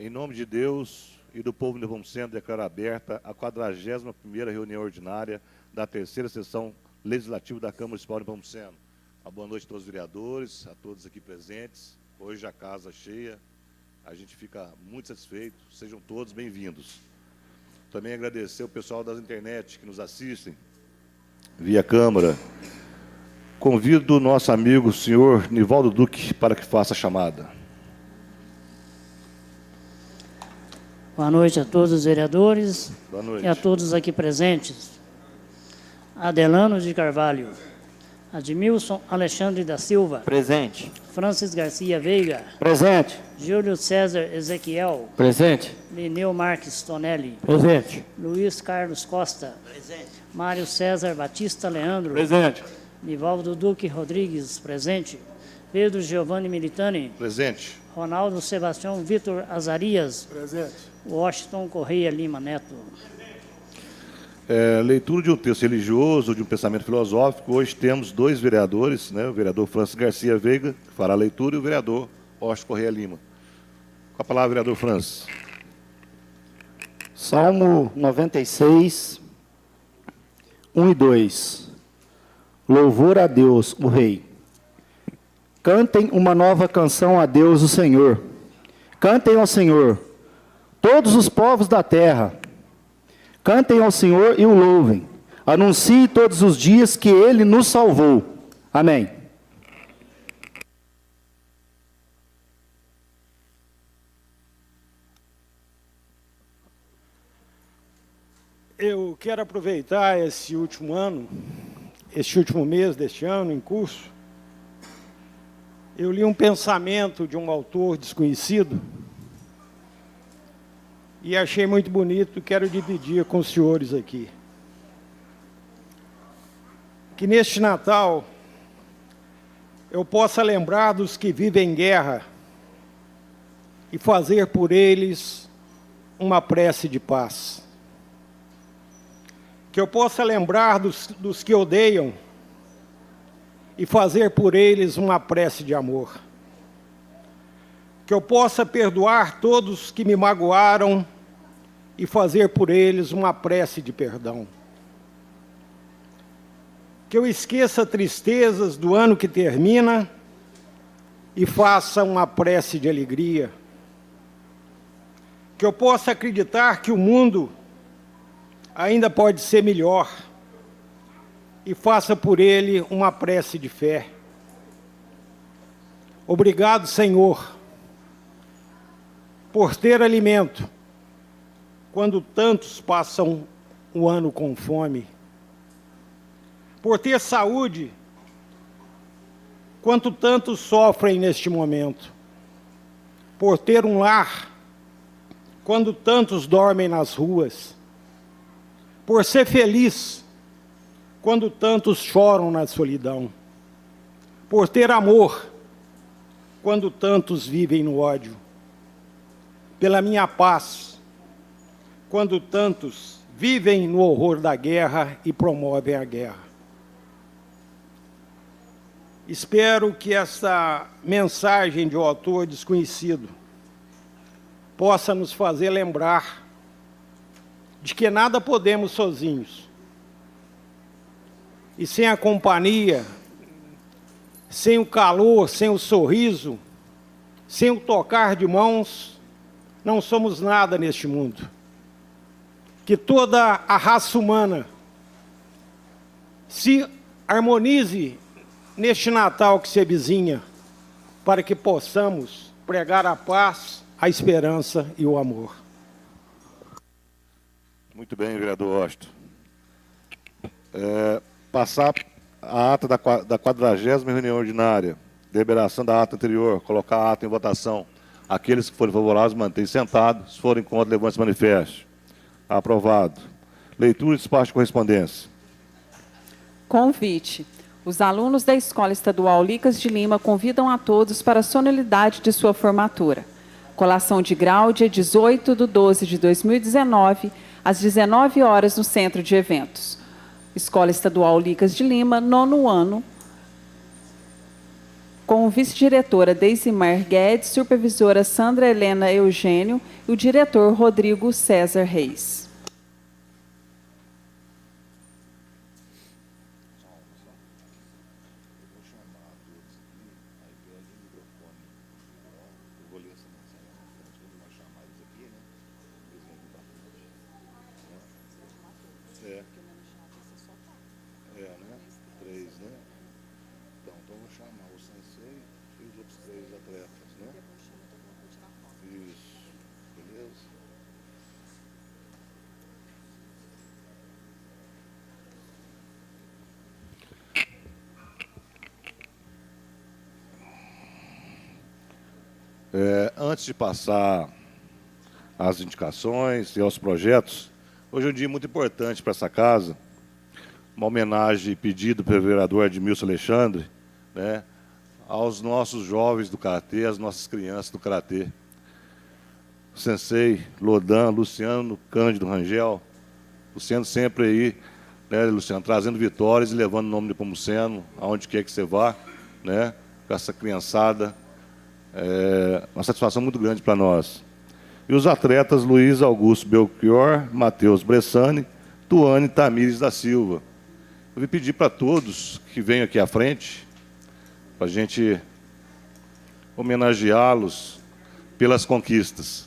Em nome de Deus e do povo de Nepomuceno, declaro aberta a 41ª reunião ordinária da terceira sessão legislativa da Câmara Municipal de Nepomuceno. Uma boa noite a todos os vereadores, a todos aqui presentes. Hoje a casa cheia, a gente fica muito satisfeito. Sejam todos bem-vindos. Também agradecer o pessoal das internet que nos assistem via Câmara. Convido o nosso amigo, o senhor Nivaldo Duque, para que faça a chamada. Boa noite a todos os vereadores. Boa noite. E a todos aqui presentes. Adelano de Carvalho. Admilson Alexandre da Silva. Presente. Francis Garcia Veiga. Presente. Júlio César Ezequiel. Presente. Lineu Marques Tonelli. Presente. Luiz Carlos Costa. Presente. Mário César Batista Leandro. Presente. Nivaldo Duque Rodrigues, presente. Pedro Giovanni Militani. Presente. Ronaldo Sebastião Vitor Azarias. Presente. Washington Correia Lima Neto. Leitura de um texto religioso, de um pensamento filosófico. Hoje temos dois vereadores, né? O vereador Francis Garcia Veiga, que fará a leitura, e o vereador Washington Correia Lima. Com a palavra, vereador Francis. Salmo 96, 1 e 2. Louvor a Deus, o Rei. Cantem uma nova canção a Deus, o Senhor. Cantem ao Senhor, todos os povos da terra. Cantem ao Senhor e o louvem. Anuncie todos os dias que Ele nos salvou. Amém. Eu quero aproveitar esse último mês deste ano em curso. Eu li um pensamento de um autor desconhecido e achei muito bonito, quero dividir com os senhores aqui. Que neste Natal eu possa lembrar dos que vivem em guerra e fazer por eles uma prece de paz. Que eu possa lembrar dos que odeiam e fazer por eles uma prece de amor. Que eu possa perdoar todos que me magoaram e fazer por eles uma prece de perdão. Que eu esqueça tristezas do ano que termina e faça uma prece de alegria. Que eu possa acreditar que o mundo ainda pode ser melhor e faça por ele uma prece de fé. Obrigado, Senhor, por ter alimento quando tantos passam o ano com fome, por ter saúde quanto tantos sofrem neste momento, por ter um lar quando tantos dormem nas ruas, por ser feliz quando tantos choram na solidão, por ter amor quando tantos vivem no ódio, pela minha paz quando tantos vivem no horror da guerra e promovem a guerra. Espero que essa mensagem de um autor desconhecido possa nos fazer lembrar de que nada podemos sozinhos. E sem a companhia, sem o calor, sem o sorriso, sem o tocar de mãos, não somos nada neste mundo. Que toda a raça humana se harmonize neste Natal que se avizinha, para que possamos pregar a paz, a esperança e o amor. Muito bem, vereador Washington. Passar a ata da 40ª reunião ordinária, deliberação da ata anterior, colocar a ata em votação. Aqueles que forem favoráveis, mantêm sentados. Se forem contra, levante-se manifeste. Aprovado. Leitura e despacho de correspondência. Convite. Os alunos da Escola Estadual Licas de Lima convidam a todos para a solenidade de sua formatura. Colação de grau, dia 18/12/2019, às 19 horas, no Centro de Eventos. Escola Estadual Licas de Lima, 9º ano. com vice-diretora Deisimar Guedes, supervisora Sandra Helena Eugênio e o diretor Rodrigo César Reis. Então vou chamar o sensei e os outros 3 atletas, né? Isso, beleza? Antes de passar às indicações e aos projetos, hoje é um dia muito importante para essa casa, uma homenagem pedido pelo vereador Edmilson Alexandre, né, aos nossos jovens do Karatê, às nossas crianças do Karatê. O sensei Lodan, Luciano Cândido Rangel, Luciano sempre aí, né, Luciano, trazendo vitórias e levando o nome de Nepomuceno aonde quer que você vá, né, com essa criançada. Uma satisfação muito grande para nós. E os atletas Luiz Augusto Belchior, Matheus Bressani, Tuane Tamires da Silva. Eu vou pedir para todos que venham aqui à frente, para a gente homenageá-los pelas conquistas.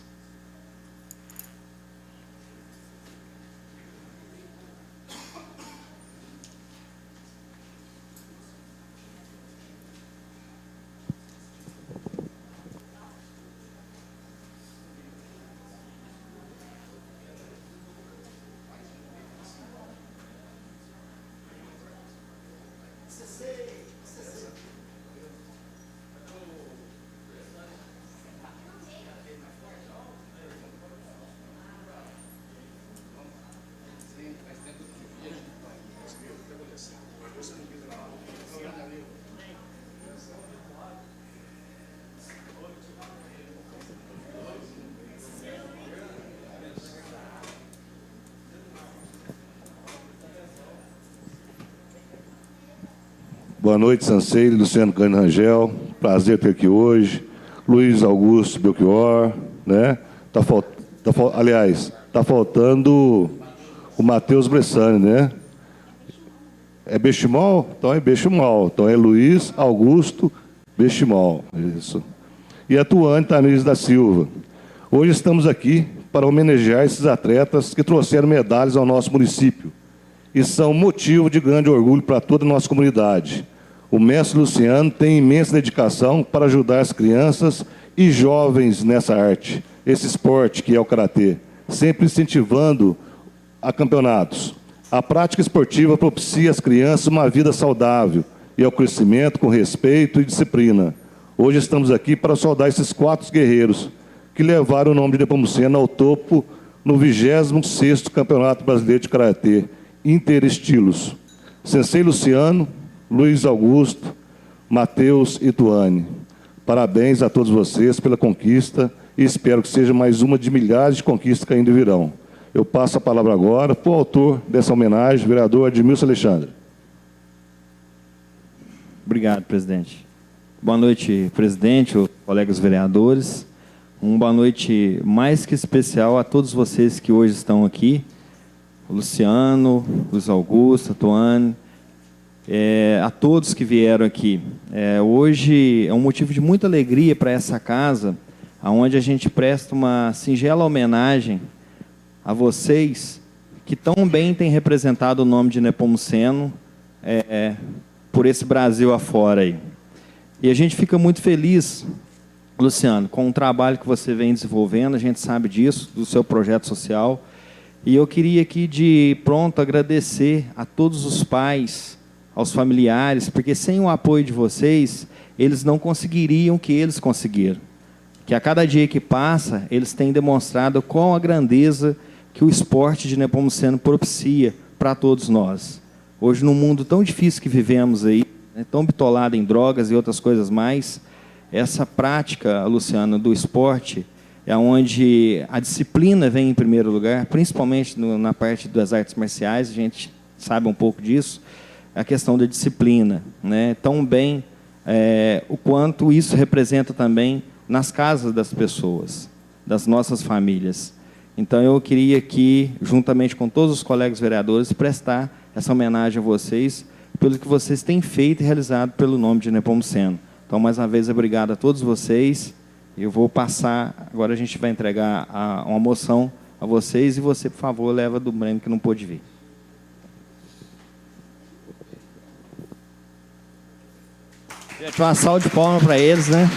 Boa noite, sensei Luciano Cândido Rangel. Prazer ter aqui hoje. Luiz Augusto Belchior, né? Aliás, está faltando o Matheus Bressani, né? É Bechimol? Então é Bechimol. Então é Luiz Augusto Bechimol. Isso. E a Tuane Tamires da Silva. Hoje estamos aqui para homenagear esses atletas que trouxeram medalhas ao nosso município e são motivo de grande orgulho para toda a nossa comunidade. O mestre Luciano tem imensa dedicação para ajudar as crianças e jovens nessa arte, esse esporte que é o Karatê, sempre incentivando a campeonatos. A prática esportiva propicia às crianças uma vida saudável e ao crescimento com respeito e disciplina. Hoje estamos aqui para saudar esses 4 guerreiros que levaram o nome de Nepomuceno ao topo no 26º Campeonato Brasileiro de Karatê Interestilos. Sensei Luciano, Luiz Augusto, Matheus e Tuane. Parabéns a todos vocês pela conquista e espero que seja mais uma de milhares de conquistas que ainda virão. Eu passo a palavra agora para o autor dessa homenagem, o vereador Edmilson Alexandre. Obrigado, presidente. Boa noite, presidente, colegas vereadores. Uma boa noite mais que especial a todos vocês que hoje estão aqui. O Luciano, Luiz Augusto, a Tuane, a todos que vieram aqui. Hoje é um motivo de muita alegria para essa casa, onde a gente presta uma singela homenagem a vocês que tão bem têm representado o nome de Nepomuceno por esse Brasil afora aí. E a gente fica muito feliz, Luciano, com o trabalho que você vem desenvolvendo, a gente sabe disso, do seu projeto social. E eu queria aqui de pronto agradecer a todos os pais, aos familiares, porque sem o apoio de vocês, eles não conseguiriam o que eles conseguiram. Que a cada dia que passa, eles têm demonstrado qual a grandeza que o esporte de Nepomuceno propicia para todos nós. Hoje, num mundo tão difícil que vivemos aí, né, tão bitolado em drogas e outras coisas mais, essa prática, Luciano, do esporte, é onde a disciplina vem em primeiro lugar, principalmente na parte das artes marciais, a gente sabe um pouco disso, a questão da disciplina, né? Tão bem o quanto isso representa também nas casas das pessoas, das nossas famílias. Então, eu queria aqui, juntamente com todos os colegas vereadores, prestar essa homenagem a vocês, pelo que vocês têm feito e realizado pelo nome de Nepomuceno. Então, mais uma vez, obrigado a todos vocês. Eu vou passar, agora a gente vai entregar uma moção a vocês, e você, por favor, leva do Breno, que não pôde vir. Gente, uma salva de palmas para eles, né?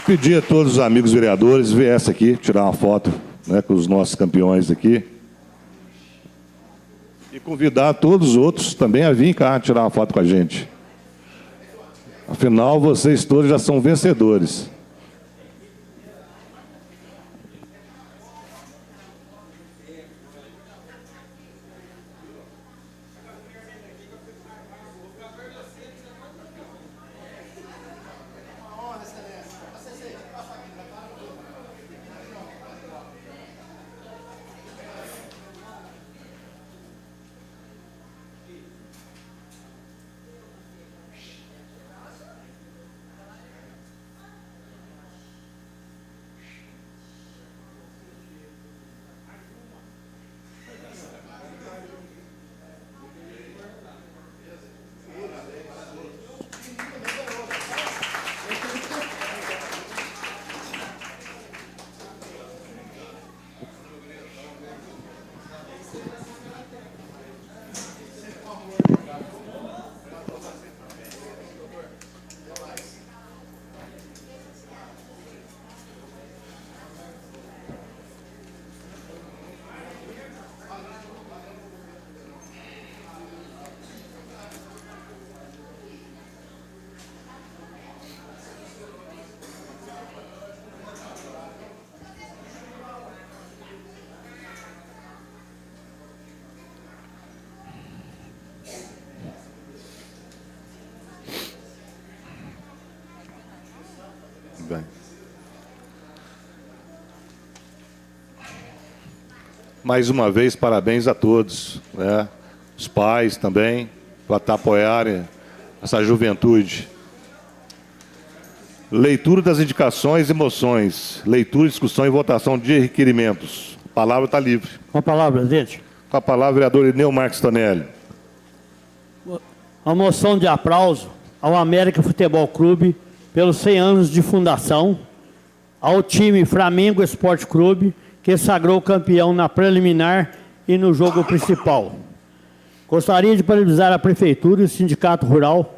Pedir a todos os amigos vereadores viessem aqui tirar uma foto, né, com os nossos campeões aqui. E convidar todos os outros também a vir cá tirar uma foto com a gente. Afinal, vocês todos já são vencedores. Bem. Mais uma vez, parabéns a todos, né? Os pais também, por apoiarem essa juventude. Leitura das indicações e moções. Leitura, discussão e votação de requerimentos. A palavra está livre. Com a palavra, presidente. Com a palavra, vereador Ineu Marques Tonelli. A moção de aplauso ao América Futebol Clube pelos 100 anos de fundação, ao time Flamengo Esporte Clube, que sagrou campeão na preliminar e no jogo principal. Gostaria de parabenizar a Prefeitura e o Sindicato Rural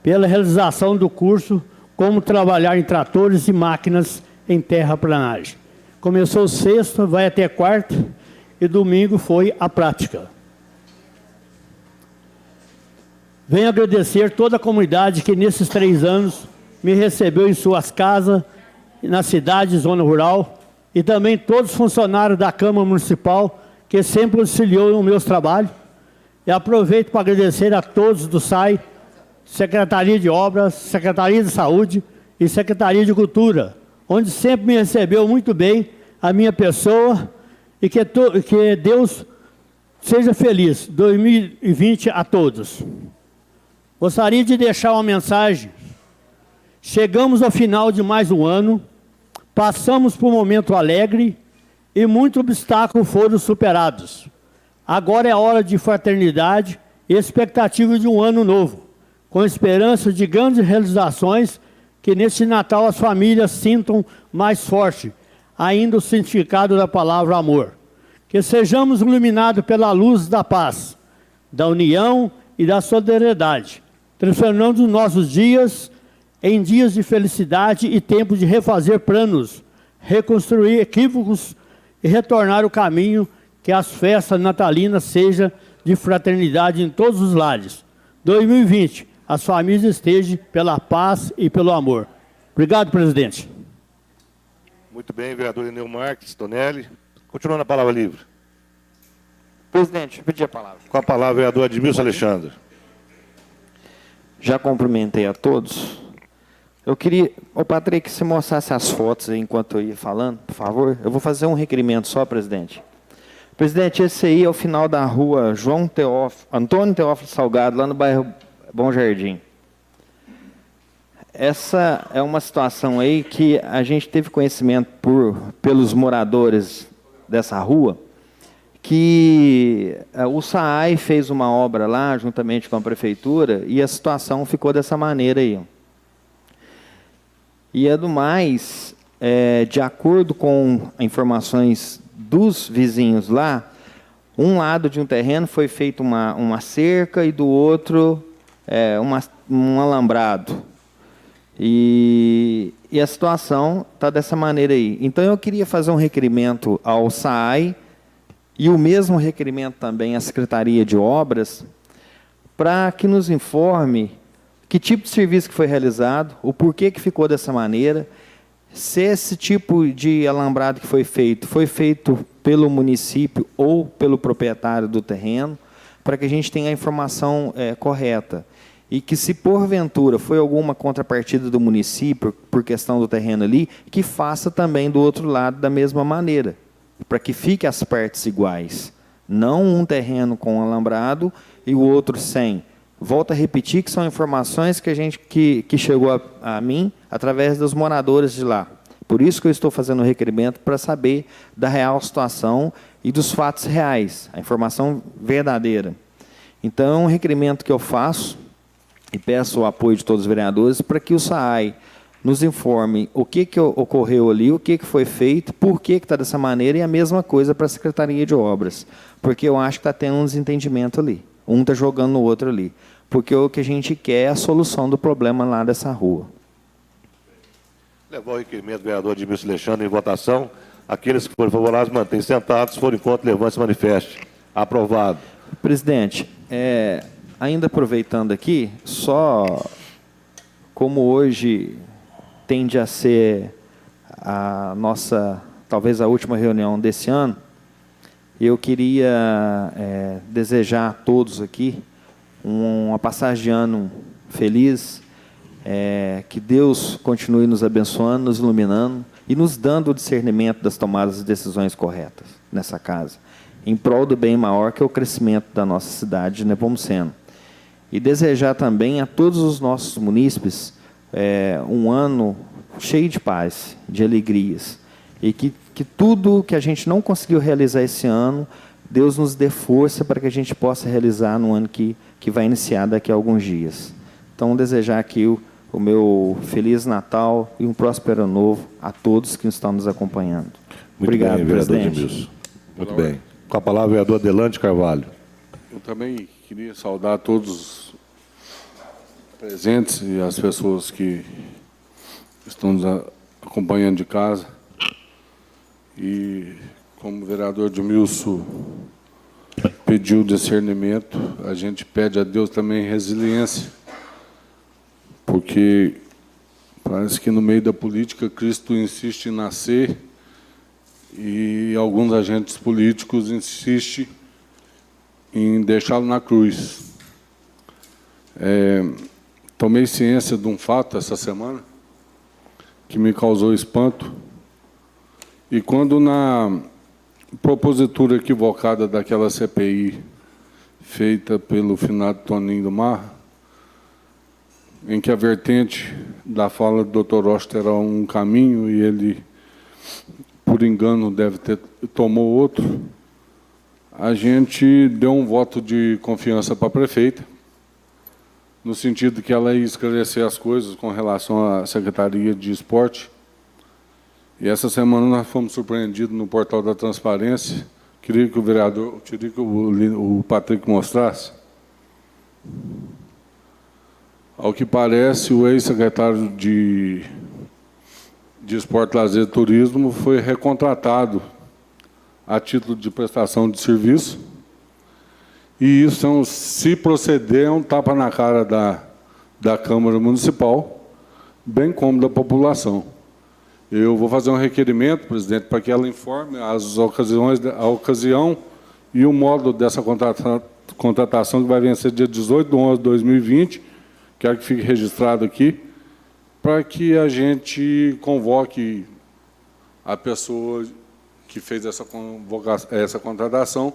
pela realização do curso Como Trabalhar em Tratores e Máquinas em Terraplanagem. Começou sexta, vai até quarta, e domingo foi a prática. Venho agradecer toda a comunidade que nesses 3 anos me recebeu em suas casas, na cidade e zona rural, e também todos os funcionários da Câmara Municipal que sempre auxiliou nos meus trabalhos. E aproveito para agradecer a todos do SAI, Secretaria de Obras, Secretaria de Saúde e Secretaria de Cultura, onde sempre me recebeu muito bem a minha pessoa e que Deus seja feliz. 2020 a todos. Gostaria de deixar uma mensagem. Chegamos ao final de mais um ano, passamos por um momento alegre e muitos obstáculos foram superados. Agora é a hora de fraternidade e expectativa de um ano novo, com esperança de grandes realizações, que neste Natal as famílias sintam mais forte ainda o significado da palavra amor. Que sejamos iluminados pela luz da paz, da união e da solidariedade, transformando nossos dias em dias de felicidade e tempo de refazer planos, reconstruir equívocos e retornar o caminho, que as festas natalinas sejam de fraternidade em todos os lares. 2020, as famílias estejam pela paz e pelo amor. Obrigado, presidente. Muito bem, vereador Enel Marques, Tonelli. Continuando a palavra livre. Presidente, eu pedi a palavra. Com a palavra, vereador Admilson Alexandre. Já cumprimentei a todos. Eu queria, Patrick, que você mostrasse as fotos aí enquanto eu ia falando, por favor. Eu vou fazer um requerimento só, presidente. Presidente, esse aí é o final da rua Antônio Teófilo Salgado, lá no bairro Bom Jardim. Essa é uma situação aí que a gente teve conhecimento pelos moradores dessa rua, que o SAAI fez uma obra lá, juntamente com a prefeitura, e a situação ficou dessa maneira aí. E é do mais, de acordo com informações dos vizinhos lá, um lado de um terreno foi feito uma cerca e do outro um alambrado. E a situação está dessa maneira aí. Então, eu queria fazer um requerimento ao SAAI e o mesmo requerimento também à Secretaria de Obras, para que nos informe que tipo de serviço que foi realizado, o porquê que ficou dessa maneira, se esse tipo de alambrado que foi feito pelo município ou pelo proprietário do terreno, para que a gente tenha a informação correta. E que, se porventura foi alguma contrapartida do município, por questão do terreno ali, que faça também do outro lado da mesma maneira, para que fique as partes iguais. Não um terreno com alambrado e o outro sem. Volto a repetir que são informações que chegou a mim através dos moradores de lá. Por isso que eu estou fazendo o requerimento, para saber da real situação e dos fatos reais, a informação verdadeira. Então, é um requerimento que eu faço, e peço o apoio de todos os vereadores para que o SAAI nos informe o que ocorreu ali, o que foi feito, por que está dessa maneira, e a mesma coisa para a Secretaria de Obras, porque eu acho que está tendo um desentendimento ali. Um está jogando no outro ali. Porque o que a gente quer é a solução do problema lá dessa rua. Levar o requerimento do vereador Admilson Alexandre em votação. Aqueles que forem favoráveis, mantêm sentados. Se forem contra, levante e manifeste. Aprovado. Presidente, ainda aproveitando aqui, só como hoje tende a ser a nossa, talvez a última reunião desse ano, eu queria desejar a todos aqui uma passagem de ano feliz, que Deus continue nos abençoando, nos iluminando e nos dando o discernimento das tomadas de decisões corretas nessa casa, em prol do bem maior, que é o crescimento da nossa cidade de Nepomuceno. E desejar também a todos os nossos munícipes um ano cheio de paz, de alegrias, e que tudo que a gente não conseguiu realizar esse ano, Deus nos dê força para que a gente possa realizar no ano que vai iniciar daqui a alguns dias. Então, desejar aqui o meu Feliz Natal e um próspero Ano Novo a todos que estão nos acompanhando. Muito obrigado, bem, vereador presidente. Admilson. Muito bem. Com a palavra, o vereador Adelante Carvalho. Eu também queria saudar todos os presentes e as pessoas que estão nos acompanhando de casa. E, como o vereador Admilson pediu discernimento, a gente pede a Deus também resiliência, porque parece que no meio da política Cristo insiste em nascer e alguns agentes políticos insistem em deixá-lo na cruz. Tomei ciência de um fato essa semana que me causou espanto, e quando na propositura equivocada daquela CPI feita pelo finado Toninho do Mar, em que a vertente da fala do Dr. Oster era um caminho e ele, por engano, tomou outro, a gente deu um voto de confiança para a prefeita, no sentido que ela ia esclarecer as coisas com relação à Secretaria de Esporte. E essa semana nós fomos surpreendidos no portal da Transparência. Queria que o Patrick mostrasse. Ao que parece, o ex-secretário de Esporte, Lazer e Turismo foi recontratado a título de prestação de serviço. E isso, se proceder, é um tapa na cara da Câmara Municipal, bem como da população. Eu vou fazer um requerimento, presidente, para que ela informe a ocasião e o modo dessa contratação, que vai vencer dia 18/11/2020, quero que fique registrado aqui, para que a gente convoque a pessoa que fez essa contratação,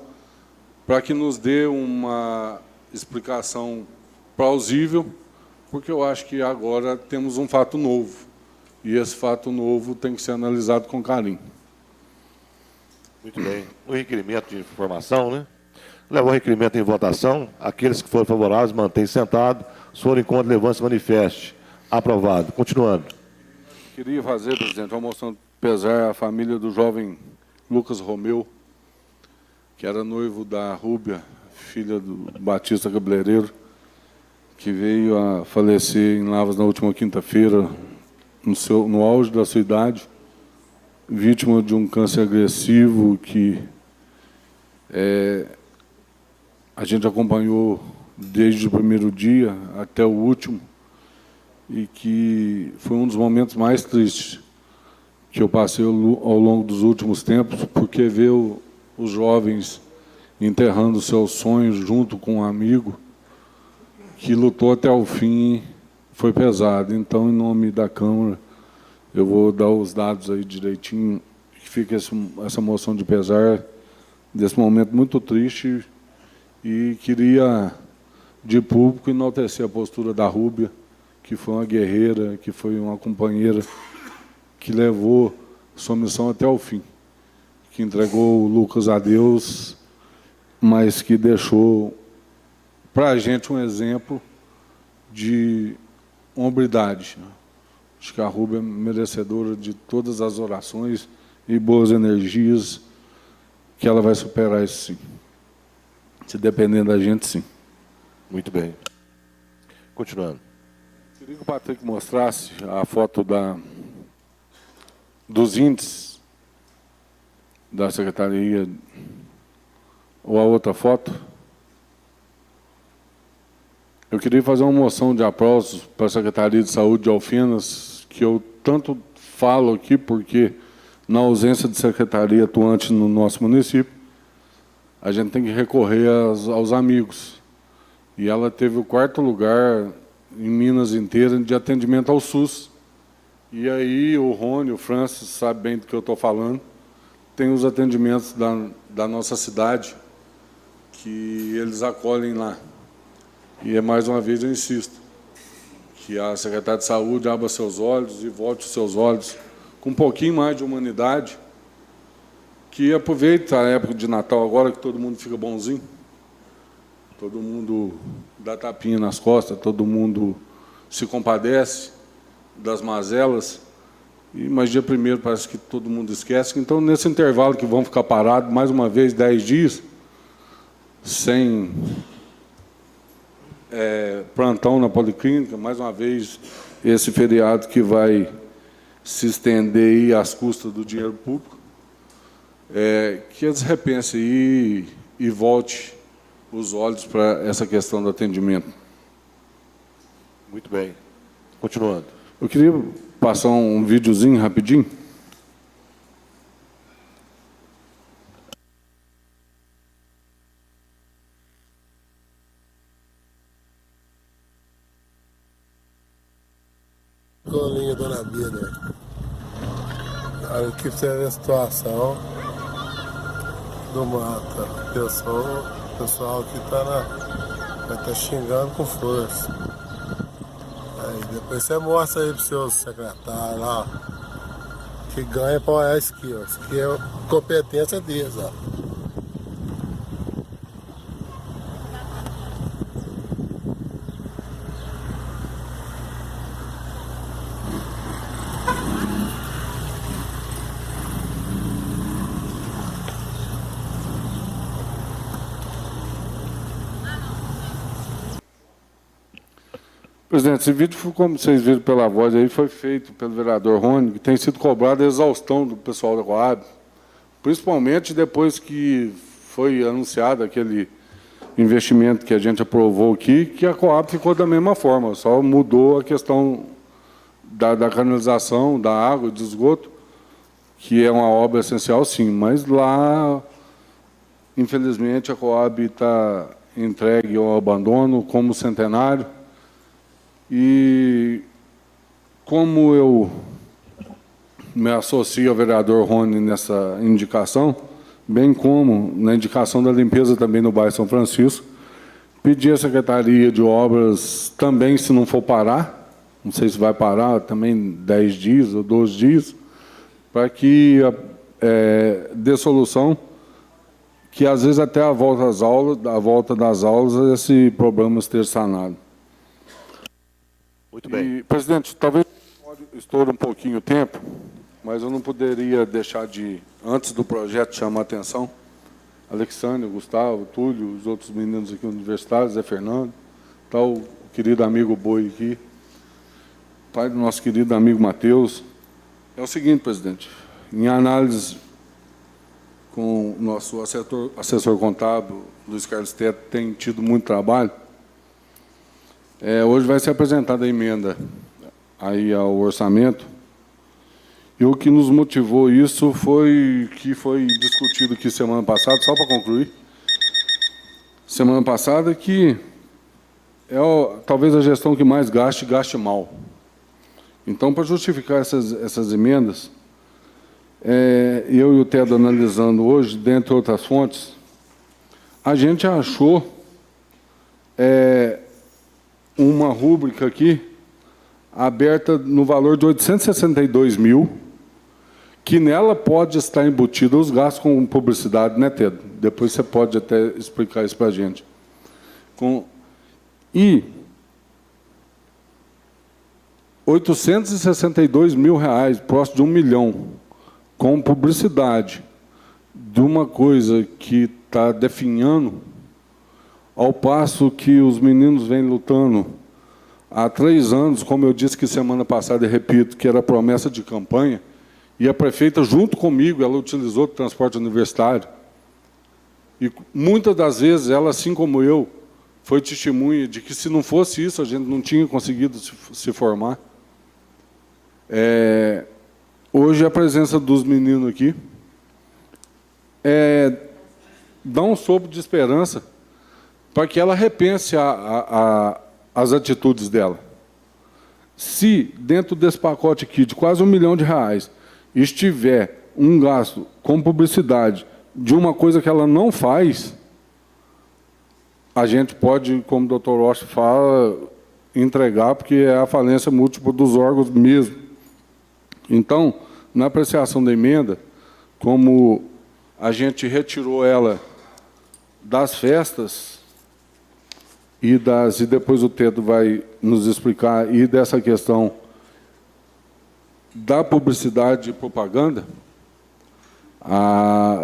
para que nos dê uma explicação plausível, porque eu acho que agora temos um fato novo, e esse fato novo tem que ser analisado com carinho. Muito bem. O requerimento de informação, né? Leva o requerimento em votação. Aqueles que forem favoráveis, mantêm sentado. Se forem contra, levante-se e manifeste. Aprovado. Continuando. Queria fazer, presidente, uma moção de pesar à família do jovem Lucas Romeu, que era noivo da Rúbia, filha do Batista Cabeleireiro, que veio a falecer em Lavras na última quinta-feira, no auge da sua idade, vítima de um câncer agressivo que a gente acompanhou desde o primeiro dia até o último, e que foi um dos momentos mais tristes que eu passei ao longo dos últimos tempos, porque ver os jovens enterrando seus sonhos junto com um amigo que lutou até o fim foi pesado. Então, em nome da Câmara, eu vou dar os dados aí direitinho, que fica essa moção de pesar desse momento muito triste, e queria, de público, enaltecer a postura da Rúbia, que foi uma guerreira, que foi uma companheira que levou sua missão até o fim, que entregou o Lucas a Deus, mas que deixou para a gente um exemplo de hombridade. Acho que a Rúbia é merecedora de todas as orações e boas energias, que ela vai superar isso, sim. Se depender da gente, sim. Muito bem. Continuando. Queria que o Patrick mostrasse a foto dos índices da Secretaria, ou a outra foto. Eu queria fazer uma moção de aplausos para a Secretaria de Saúde de Alfenas, que eu tanto falo aqui, porque, na ausência de secretaria atuante no nosso município, a gente tem que recorrer aos amigos. E ela teve o 4º lugar em Minas inteira de atendimento ao SUS. E aí o Rony, o Francis, sabe bem do que eu estou falando, tem os atendimentos da nossa cidade, que eles acolhem lá. E, mais uma vez, eu insisto, que a Secretaria de Saúde abra seus olhos e volte os seus olhos com um pouquinho mais de humanidade, que aproveita a época de Natal agora, que todo mundo fica bonzinho, todo mundo dá tapinha nas costas, todo mundo se compadece das mazelas, mas dia 1º parece que todo mundo esquece. Então, nesse intervalo que vão ficar parados, mais uma vez, 10 dias, sem plantão na policlínica, mais uma vez, esse feriado que vai se estender aí às custas do dinheiro público, que eles repensem e volte os olhos para essa questão do atendimento. Muito bem. Continuando. Eu queria passar um videozinho rapidinho. escolinha Dona Bida. Aqui você vê a situação do mata. O pessoal que vai tá xingando com força. Aí depois você mostra aí pros seus secretários lá, ó, que ganha pra olhar isso aqui, ó. Isso aqui é competência deles, ó. Presidente, esse vídeo, como vocês viram pela voz aí, foi feito pelo vereador Rony, que tem sido cobrada a exaustão do pessoal da Coab, principalmente depois que foi anunciado aquele investimento que a gente aprovou aqui, que a Coab ficou da mesma forma, só mudou a questão da canalização, da água, do esgoto, que é uma obra essencial, sim, mas lá, infelizmente, a Coab está entregue ao abandono como centenário. E como eu me associo ao vereador Rony nessa indicação, bem como na indicação da limpeza também no bairro São Francisco, pedi à Secretaria de Obras também, se não for parar, não sei se vai parar também 10 dias ou 12 dias, para que dê solução, que às vezes até a volta das aulas, esse problema esteja sanado. Muito bem. E, presidente, talvez estoure um pouquinho o tempo, mas eu não poderia deixar de, antes do projeto, chamar a atenção. Alexandre, Gustavo, Túlio, os outros meninos aqui universitários, Zé Fernando, está o querido amigo Boi aqui, pai do nosso querido amigo Matheus. É o seguinte, presidente, em análise com o nosso assessor contábil, Luiz Carlos Teto, tem tido muito trabalho. Hoje vai ser apresentada a emenda aí ao orçamento, e o que nos motivou isso foi que foi discutido aqui semana passada, só para concluir, semana passada, que talvez a gestão que mais gaste mal. Então, para justificar essas emendas, eu e o Tedo analisando hoje, dentre outras fontes, a gente achou uma rúbrica aqui, aberta no valor de 862 mil, que nela pode estar embutido os gastos com publicidade, né, Tedo? Depois você pode até explicar isso para a gente. E 862 mil reais, próximo de 1 milhão, com publicidade, de uma coisa que está definhando, ao passo que os meninos vêm lutando há 3 anos, como eu disse que semana passada, e repito, que era promessa de campanha, e a prefeita, junto comigo, ela utilizou o transporte universitário, e muitas das vezes, ela, assim como eu, foi testemunha de que, se não fosse isso, a gente não tinha conseguido se formar. Hoje, a presença dos meninos aqui dá um sopro de esperança para que ela repense as atitudes dela. Se, dentro desse pacote aqui, de quase R$1 milhão, estiver um gasto com publicidade de uma coisa que ela não faz, a gente pode, como o doutor Rocha fala, entregar, porque é a falência múltipla dos órgãos mesmo. Então, na apreciação da emenda, como a gente retirou ela das festas, e depois o Tedo vai nos explicar, e dessa questão da publicidade e propaganda,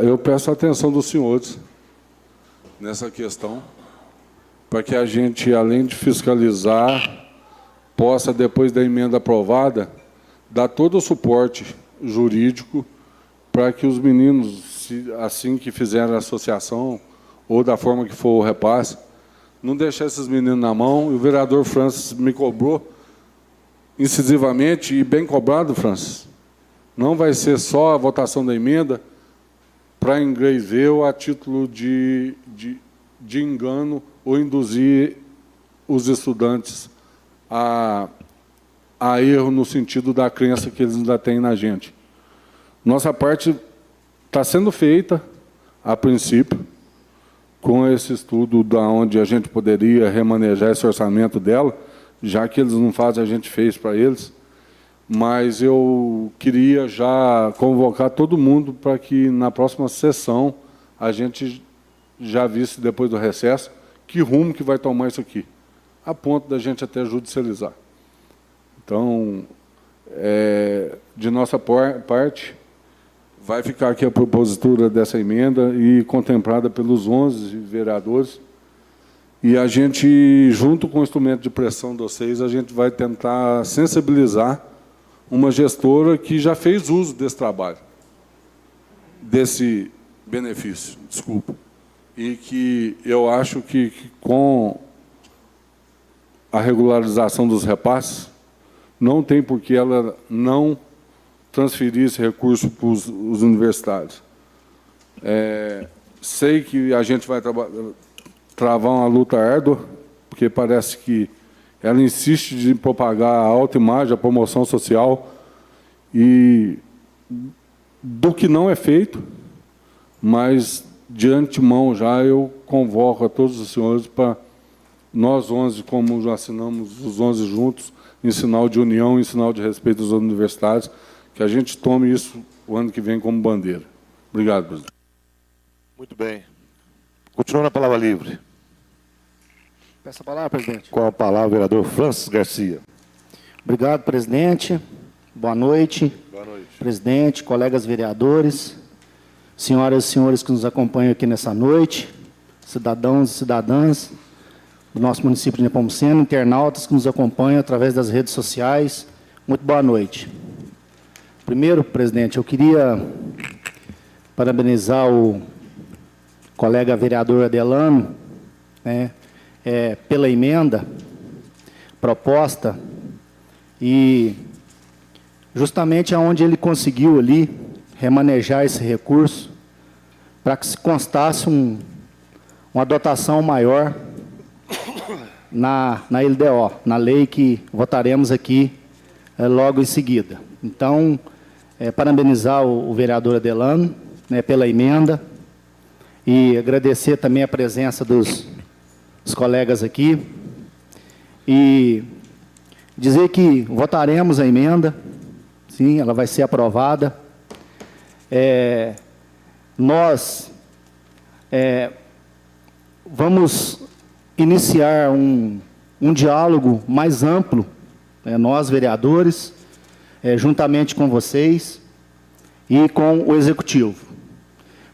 eu peço a atenção dos senhores nessa questão, para que a gente, além de fiscalizar, possa, depois da emenda aprovada, dar todo o suporte jurídico para que os meninos, assim que fizerem a associação, ou da forma que for o repasse, não deixar esses meninos na mão. E o vereador Francis me cobrou incisivamente, e bem cobrado, Francis. Não vai ser só a votação da emenda para engrever ou a título de engano ou induzir os estudantes a há erro no sentido da crença que eles ainda têm na gente. Nossa parte está sendo feita, a princípio, com esse estudo da onde a gente poderia remanejar esse orçamento dela, já que eles não fazem, a gente fez para eles. Mas eu queria já convocar todo mundo para que, na próxima sessão, a gente já visse, depois do recesso, que rumo que vai tomar isso aqui, a ponto da gente até judicializar. Então, de nossa parte, vai ficar aqui a propositura dessa emenda e contemplada pelos 11 vereadores. E a gente, junto com o instrumento de pressão de vocês, a gente vai tentar sensibilizar uma gestora que já fez uso desse trabalho, desse benefício, desculpa. E que eu acho que com a regularização dos repasses, não tem por que ela não transferir esse recurso para os universitários. Sei que a gente vai travar uma luta árdua, porque parece que ela insiste em propagar a autoimagem, a promoção social, e do que não é feito, mas, de antemão, já eu convoco a todos os senhores para nós 11, como já assinamos os 11 juntos, em sinal de união, em sinal de respeito aos universitários, que a gente tome isso o ano que vem como bandeira. Obrigado, presidente. Muito bem. Continuando a palavra livre. Peço a palavra, presidente. Com a palavra, o vereador Francis Garcia. Obrigado, presidente. Boa noite. Boa noite. Presidente, colegas vereadores, senhoras e senhores que nos acompanham aqui nessa noite, cidadãos e cidadãs do nosso município de Nepomuceno, internautas que nos acompanham através das redes sociais, muito boa noite. Primeiro, presidente, eu queria parabenizar o colega vereador Adelano, né, pela emenda proposta e justamente aonde ele conseguiu ali remanejar esse recurso para que se constasse uma dotação maior na LDO, na lei que votaremos aqui logo em seguida. Então, parabenizar o vereador Adelano, né, pela emenda e agradecer também a presença dos colegas aqui e dizer que votaremos a emenda, sim, ela vai ser aprovada. Nós vamos iniciar um diálogo mais amplo, nós, vereadores, juntamente com vocês e com o Executivo.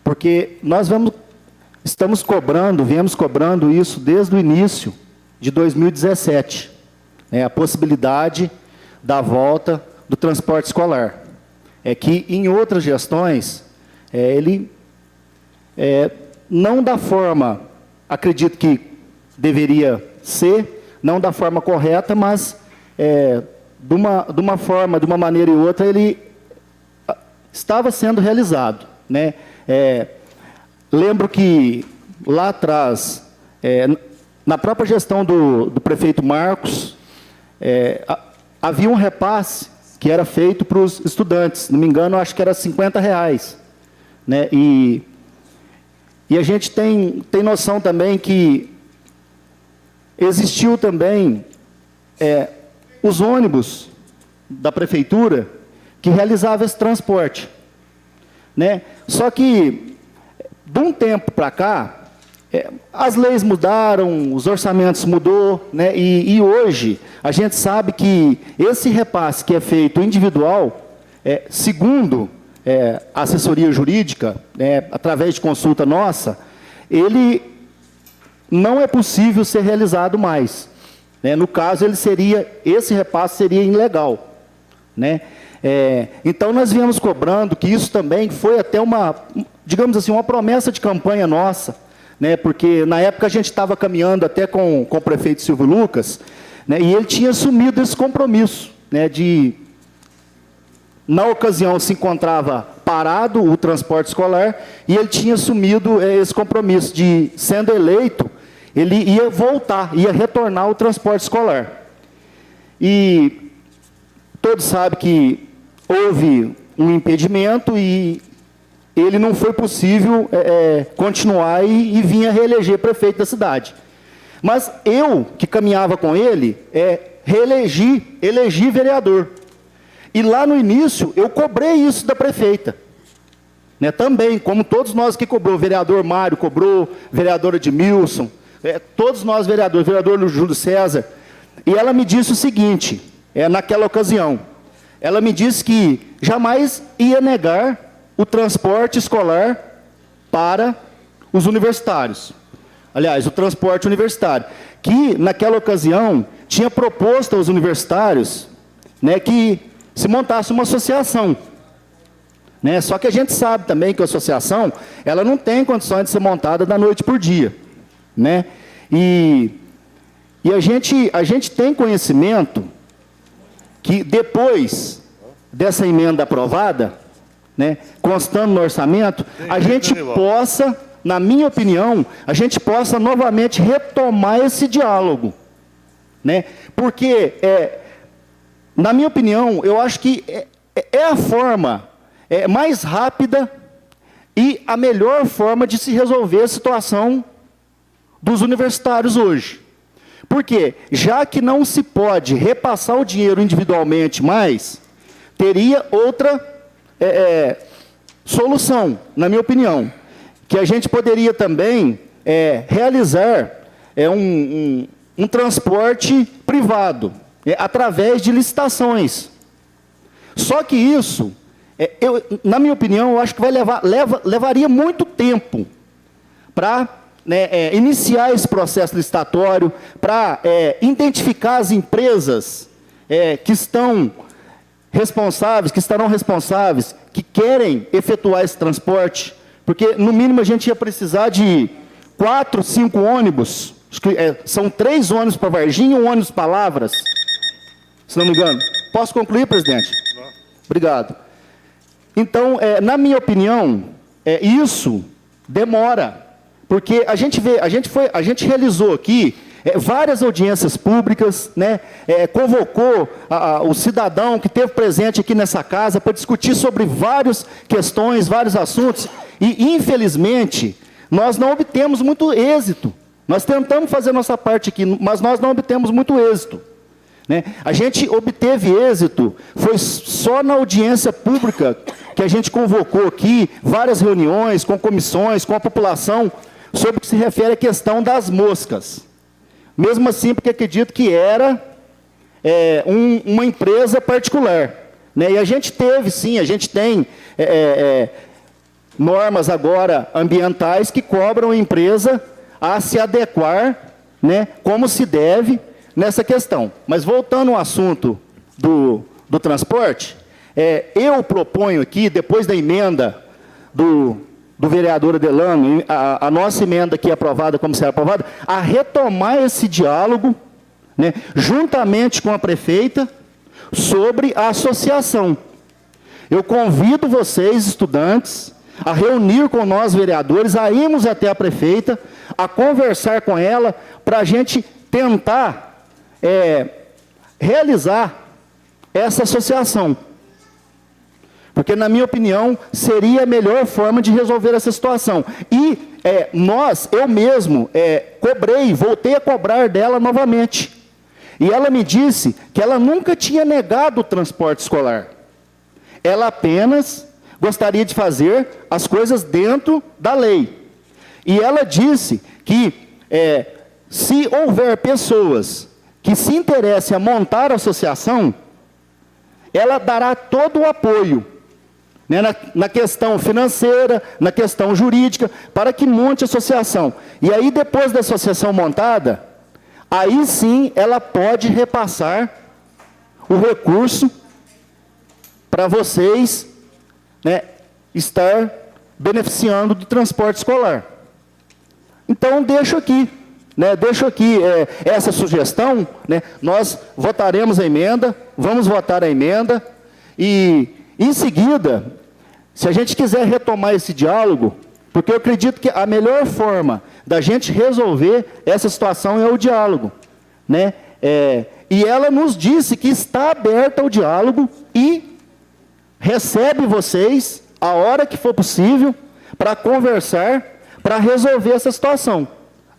Porque nós viemos cobrando isso desde o início de 2017, a possibilidade da volta do transporte escolar. Que em outras gestões, ele não da forma, acredito que deveria ser, não da forma correta, mas de uma forma, de uma maneira ou outra, ele estava sendo realizado, né? Lembro que lá atrás, na própria gestão do prefeito Marcos, havia um repasse que era feito para os estudantes, se não me engano, acho que era R$50, né? E a gente tem noção também que existiu também os ônibus da prefeitura que realizavam esse transporte, né? Só que, de um tempo para cá, as leis mudaram, os orçamentos mudou, né? E hoje a gente sabe que esse repasse que é feito individual, segundo a assessoria jurídica, através de consulta nossa, ele não é possível ser realizado mais, né? No caso, esse repasse seria ilegal, né? Então, nós viemos cobrando que isso também foi até digamos assim, uma promessa de campanha nossa, né? Porque na época a gente estava caminhando até com o prefeito Silvio Lucas, né? E ele tinha assumido esse compromisso, né? Na ocasião se encontrava parado o transporte escolar e ele tinha assumido esse compromisso de, sendo eleito, ele ia voltar, ia retornar o transporte escolar. E todos sabem que houve um impedimento e ele não foi possível continuar e vir a reeleger prefeito da cidade. Mas eu, que caminhava com ele, elegi vereador. E lá no início, eu cobrei isso da prefeita. Né, também, como todos nós que cobrou, o vereador Mário cobrou, vereadora Edmilson, todos nós vereadores, vereador Júlio César. E ela me disse o seguinte, naquela ocasião, ela me disse que jamais ia negar o transporte escolar para os universitários. Aliás, o transporte universitário, que naquela ocasião tinha proposto aos universitários, né, que se montasse uma associação. Né? Só que a gente sabe também que a associação ela não tem condições de ser montada da noite por dia. Né? E a gente tem conhecimento que depois dessa emenda aprovada, né, constando no orçamento, a gente possa, na minha opinião, a gente possa novamente retomar esse diálogo. Né? Porque, na minha opinião, eu acho que é a forma mais rápida e a melhor forma de se resolver a situação dos universitários hoje. Porque, já que não se pode repassar o dinheiro individualmente mais, teria outra solução, na minha opinião, que a gente poderia também realizar um transporte privado, através de licitações. Só que isso, na minha opinião, eu acho que levaria muito tempo para iniciar esse processo licitatório, para identificar as empresas que estão responsáveis, que estarão responsáveis, que querem efetuar esse transporte, porque, no mínimo, a gente ia precisar de 4, 5 ônibus, são 3 ônibus para Varginha e 1 ônibus para Lavras, se não me engano. Posso concluir, presidente? Obrigado. Então, na minha opinião, isso demora, porque a gente realizou aqui várias audiências públicas, né, convocou o cidadão que esteve presente aqui nessa casa para discutir sobre várias questões, vários assuntos, e, infelizmente, nós não obtemos muito êxito. Nós tentamos fazer a nossa parte aqui, mas nós não obtemos muito êxito. Né? A gente obteve êxito, foi só na audiência pública que a gente convocou aqui, várias reuniões com comissões, com a população, sobre o que se refere à questão das moscas. Mesmo assim, porque acredito que era uma empresa particular. Né? E a gente teve, sim, a gente tem normas agora ambientais que cobram a empresa a se adequar, né, como se deve nessa questão. Mas voltando ao assunto do transporte, eu proponho aqui, depois da emenda do vereador Adelano, a nossa emenda aqui aprovada, como será aprovada, a retomar esse diálogo, né, juntamente com a prefeita, sobre a associação. Eu convido vocês, estudantes, a reunir com nós, vereadores, a irmos até a prefeita, a conversar com ela, para a gente tentar realizar essa associação. Porque, na minha opinião, seria a melhor forma de resolver essa situação. E eu mesmo, voltei a cobrar dela novamente. E ela me disse que ela nunca tinha negado o transporte escolar. Ela apenas gostaria de fazer as coisas dentro da lei. E ela disse que, se houver pessoas que se interessem a montar a associação, ela dará todo o apoio, né, na questão financeira, na questão jurídica, para que monte a associação. E aí, depois da associação montada, aí sim ela pode repassar o recurso para vocês, né, estar beneficiando do transporte escolar. Então, deixo aqui essa sugestão, né, nós votaremos a emenda, vamos votar a emenda, e, em seguida, se a gente quiser retomar esse diálogo, porque eu acredito que a melhor forma da gente resolver essa situação é o diálogo. Né? E ela nos disse que está aberta ao diálogo e recebe vocês a hora que for possível para conversar, para resolver essa situação,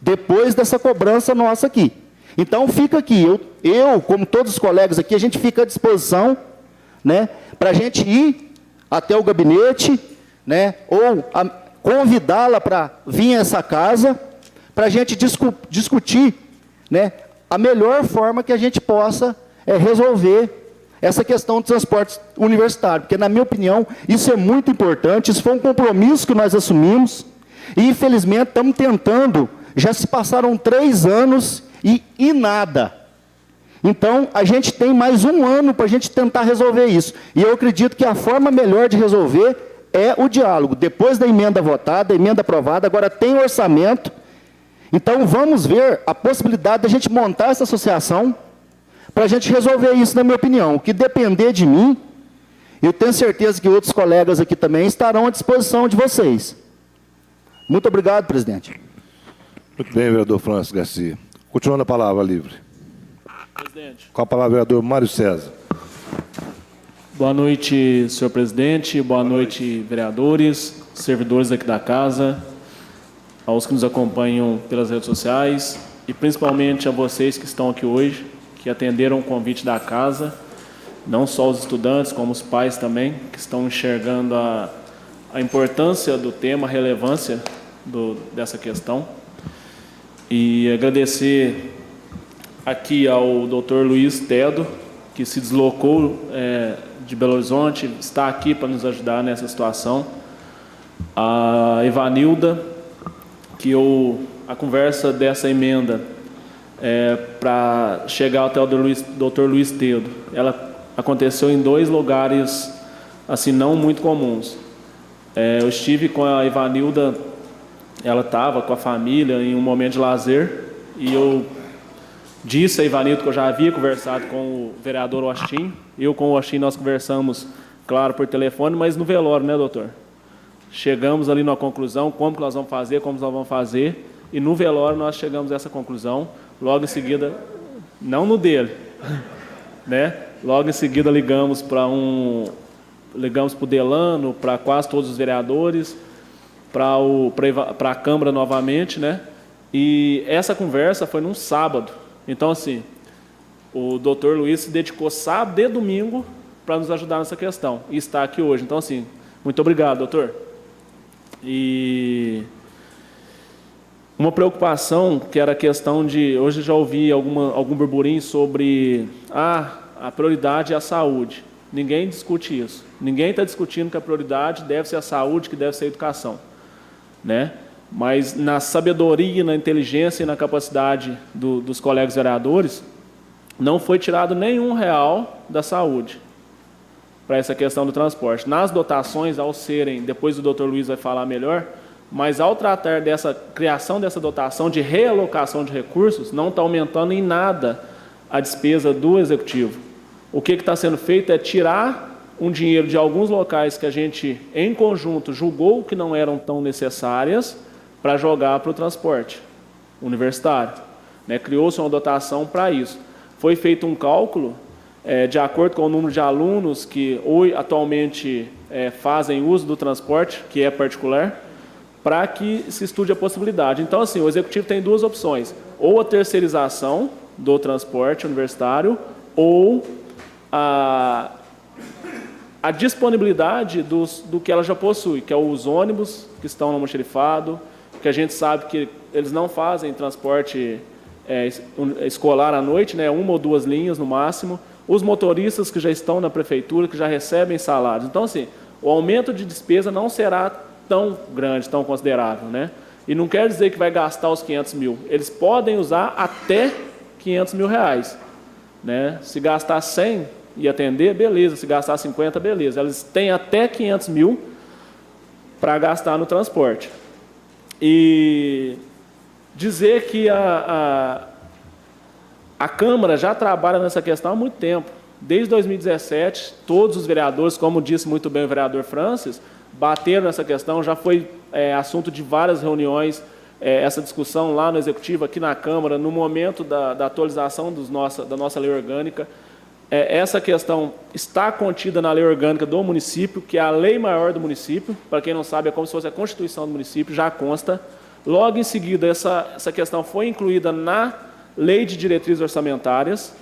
depois dessa cobrança nossa aqui. Então fica aqui, eu como todos os colegas aqui, a gente fica à disposição, né, para a gente ir até o gabinete, né, ou convidá-la para vir a essa casa, para a gente discutir, né, a melhor forma que a gente possa resolver essa questão do transporte universitário, porque, na minha opinião, isso é muito importante, isso foi um compromisso que nós assumimos, e, infelizmente, estamos tentando, já se passaram 3 anos e nada. Então, a gente tem mais 1 ano para a gente tentar resolver isso, e eu acredito que a forma melhor de resolver é o diálogo. Depois da emenda votada, da emenda aprovada, agora tem orçamento, então vamos ver a possibilidade de a gente montar essa associação, para a gente resolver isso, na minha opinião. O que depender de mim, eu tenho certeza que outros colegas aqui também estarão à disposição de vocês. Muito obrigado, presidente. Muito bem, vereador Francis Garcia. Continuando a palavra livre. Presidente. Com a palavra, vereador Mário César. Boa noite, senhor presidente. Boa noite, vereadores, servidores aqui da casa, aos que nos acompanham pelas redes sociais e principalmente a vocês que estão aqui hoje, que atenderam o convite da casa, não só os estudantes, como os pais também, que estão enxergando a importância do tema, a relevância dessa questão. E agradecer aqui ao Dr. Luiz Tedo, que se deslocou de Belo Horizonte, está aqui para nos ajudar nessa situação. A Evanilda, que a conversa dessa emenda para chegar até o Dr. Luiz Tedo, ela aconteceu em 2 lugares assim não muito comuns. Eu estive com a Evanilda, ela estava com a família em um momento de lazer, e eu disse a Evanilda que eu já havia conversado com o vereador Austin. Eu com o Austin nós conversamos, claro, por telefone, mas no velório, né, doutor? Chegamos ali numa conclusão, como que nós vamos fazer, como nós vamos fazer, e no velório nós chegamos a essa conclusão. Logo em seguida, não no dele, né? Logo em seguida ligamos para o Delano, para quase todos os vereadores, para a Câmara novamente, né? E essa conversa foi num sábado. Então, assim, o doutor Luiz se dedicou sábado e domingo para nos ajudar nessa questão, e está aqui hoje. Então, assim, muito obrigado, doutor. E uma preocupação que era a questão de... Hoje já ouvi algum burburinho sobre a prioridade é a saúde. Ninguém discute isso. Ninguém está discutindo que a prioridade deve ser a saúde, que deve ser a educação, né? Mas na sabedoria, na inteligência e na capacidade dos colegas vereadores, não foi tirado nenhum real da saúde para essa questão do transporte. Nas dotações, ao serem, depois o doutor Luiz vai falar melhor, mas ao tratar dessa criação dessa dotação de realocação de recursos, não está aumentando em nada a despesa do executivo. O que está sendo feito é tirar um dinheiro de alguns locais que a gente, em conjunto, julgou que não eram tão necessárias para jogar para o transporte universitário, né? Criou-se uma dotação para isso. Foi feito um cálculo de acordo com o número de alunos que hoje, atualmente fazem uso do transporte, que é particular, para que se estude a possibilidade. Então, assim, o executivo tem 2 opções: ou a terceirização do transporte universitário, ou a disponibilidade do que ela já possui, que é os ônibus que estão no almoxarifado, que a gente sabe que eles não fazem transporte escolar à noite, né, 1 ou 2 linhas no máximo, os motoristas que já estão na prefeitura, que já recebem salários. Então, assim, o aumento de despesa não será tão grande, tão considerável, né? E não quer dizer que vai gastar os 500 mil. Eles podem usar até 500 mil reais, né? Se gastar 100 e atender, beleza. Se gastar 50, beleza. Eles têm até 500 mil para gastar no transporte. E dizer que a Câmara já trabalha nessa questão há muito tempo. Desde 2017, todos os vereadores, como disse muito bem o vereador Francis, bateram nessa questão. Já foi assunto de várias reuniões essa discussão lá no Executivo, aqui na Câmara, no momento da atualização da nossa lei orgânica. Essa questão está contida na lei orgânica do município, que é a lei maior do município. Para quem não sabe, é como se fosse a Constituição do município, já consta. Logo em seguida, essa questão foi incluída na lei de diretrizes orçamentárias.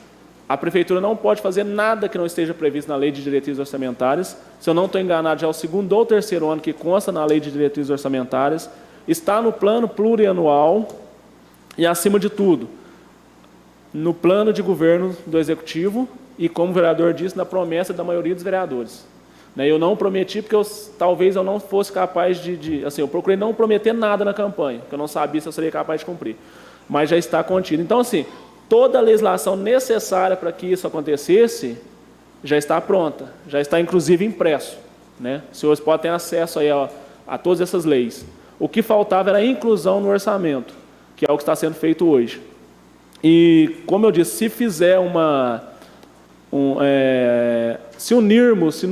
A Prefeitura não pode fazer nada que não esteja previsto na lei de diretrizes orçamentárias. Se eu não estou enganado, já é o 2º ou 3º ano que consta na lei de diretrizes orçamentárias. Está no plano plurianual e, acima de tudo, no plano de governo do Executivo e, como o vereador disse, na promessa da maioria dos vereadores. Eu não prometi porque talvez eu não fosse capaz assim, eu procurei não prometer nada na campanha, porque eu não sabia se eu seria capaz de cumprir. Mas já está contido. Então, assim, toda a legislação necessária para que isso acontecesse já está pronta, já está inclusive impresso. Os senhores podem ter acesso aí a todas essas leis. O que faltava era a inclusão no orçamento, que é o que está sendo feito hoje. E, como eu disse, se fizer se unirmos,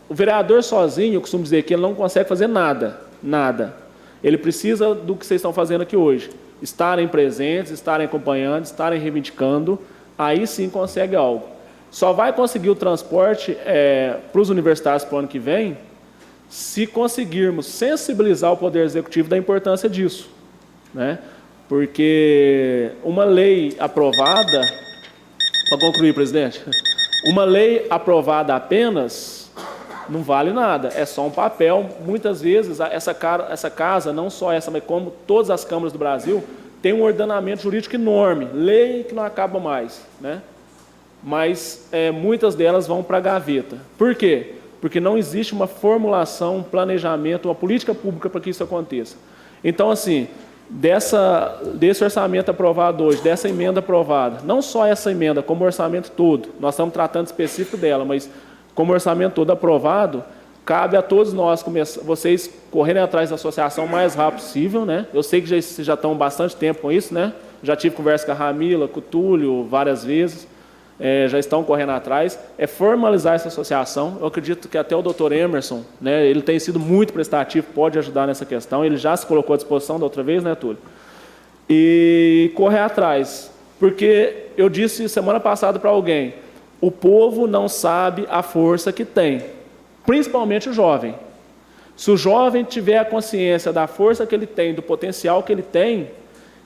o vereador sozinho, eu costumo dizer que ele não consegue fazer nada. Ele precisa do que vocês estão fazendo aqui hoje. Estarem presentes, estarem acompanhando, estarem reivindicando, aí sim consegue algo. Só vai conseguir o transporte para os universitários para o ano que vem, se conseguirmos sensibilizar o Poder Executivo da importância disso. Porque uma lei aprovada, para concluir, presidente, uma lei aprovada apenas não vale nada, é só um papel. Muitas vezes, essa casa, não só essa, mas como todas as câmaras do Brasil, tem um ordenamento jurídico enorme, lei que não acaba mais. Mas muitas delas vão para a gaveta. Por quê? Porque não existe uma formulação, um planejamento, uma política pública para que isso aconteça. Então, assim, desse orçamento aprovado hoje, dessa emenda aprovada, não só essa emenda, como o orçamento todo, nós estamos tratando específico dela, mas como o orçamento todo aprovado, cabe a todos nós, vocês correrem atrás da associação o mais rápido possível. Eu sei que vocês já estão há bastante tempo com isso, já tive conversa com a Ramila, com o Túlio, várias vezes. Já estão correndo atrás, formalizar essa associação. Eu acredito que até o doutor Emerson, ele tem sido muito prestativo, pode ajudar nessa questão, ele já se colocou à disposição da outra vez, Túlio? E correr atrás, porque eu disse semana passada para alguém, o povo não sabe a força que tem, principalmente o jovem. Se o jovem tiver a consciência da força que ele tem, do potencial que ele tem,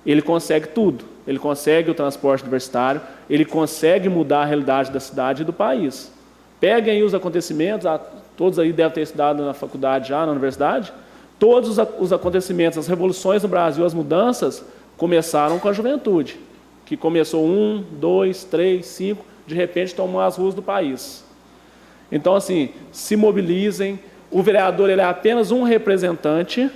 ele consegue tudo. Ele consegue o transporte universitário, ele consegue mudar a realidade da cidade e do país. Peguem aí os acontecimentos, todos aí devem ter estudado na faculdade já, na universidade, todos os acontecimentos, as revoluções no Brasil, as mudanças, começaram com a juventude, que começou 1, 2, 3, 5, de repente tomou as ruas do país. Então, assim, se mobilizem, o vereador ele é apenas um representante.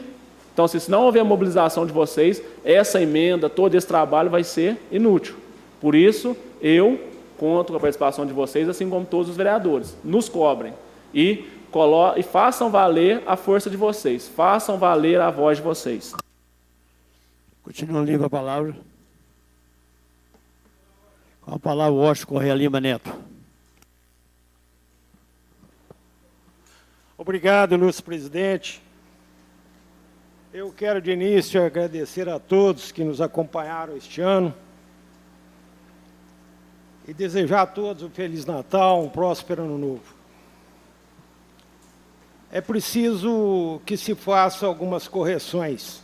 Então, se não houver mobilização de vocês, essa emenda, todo esse trabalho vai ser inútil. Por isso, eu conto com a participação de vocês, assim como todos os vereadores. Nos cobrem e façam valer a força de vocês, façam valer a voz de vocês. Continua livre a palavra. Com a palavra, o Washington Correia Lima Neto. Obrigado, ilustre presidente. Eu quero, de início, agradecer a todos que nos acompanharam este ano e desejar a todos um Feliz Natal, um próspero Ano Novo. É preciso que se façam algumas correções.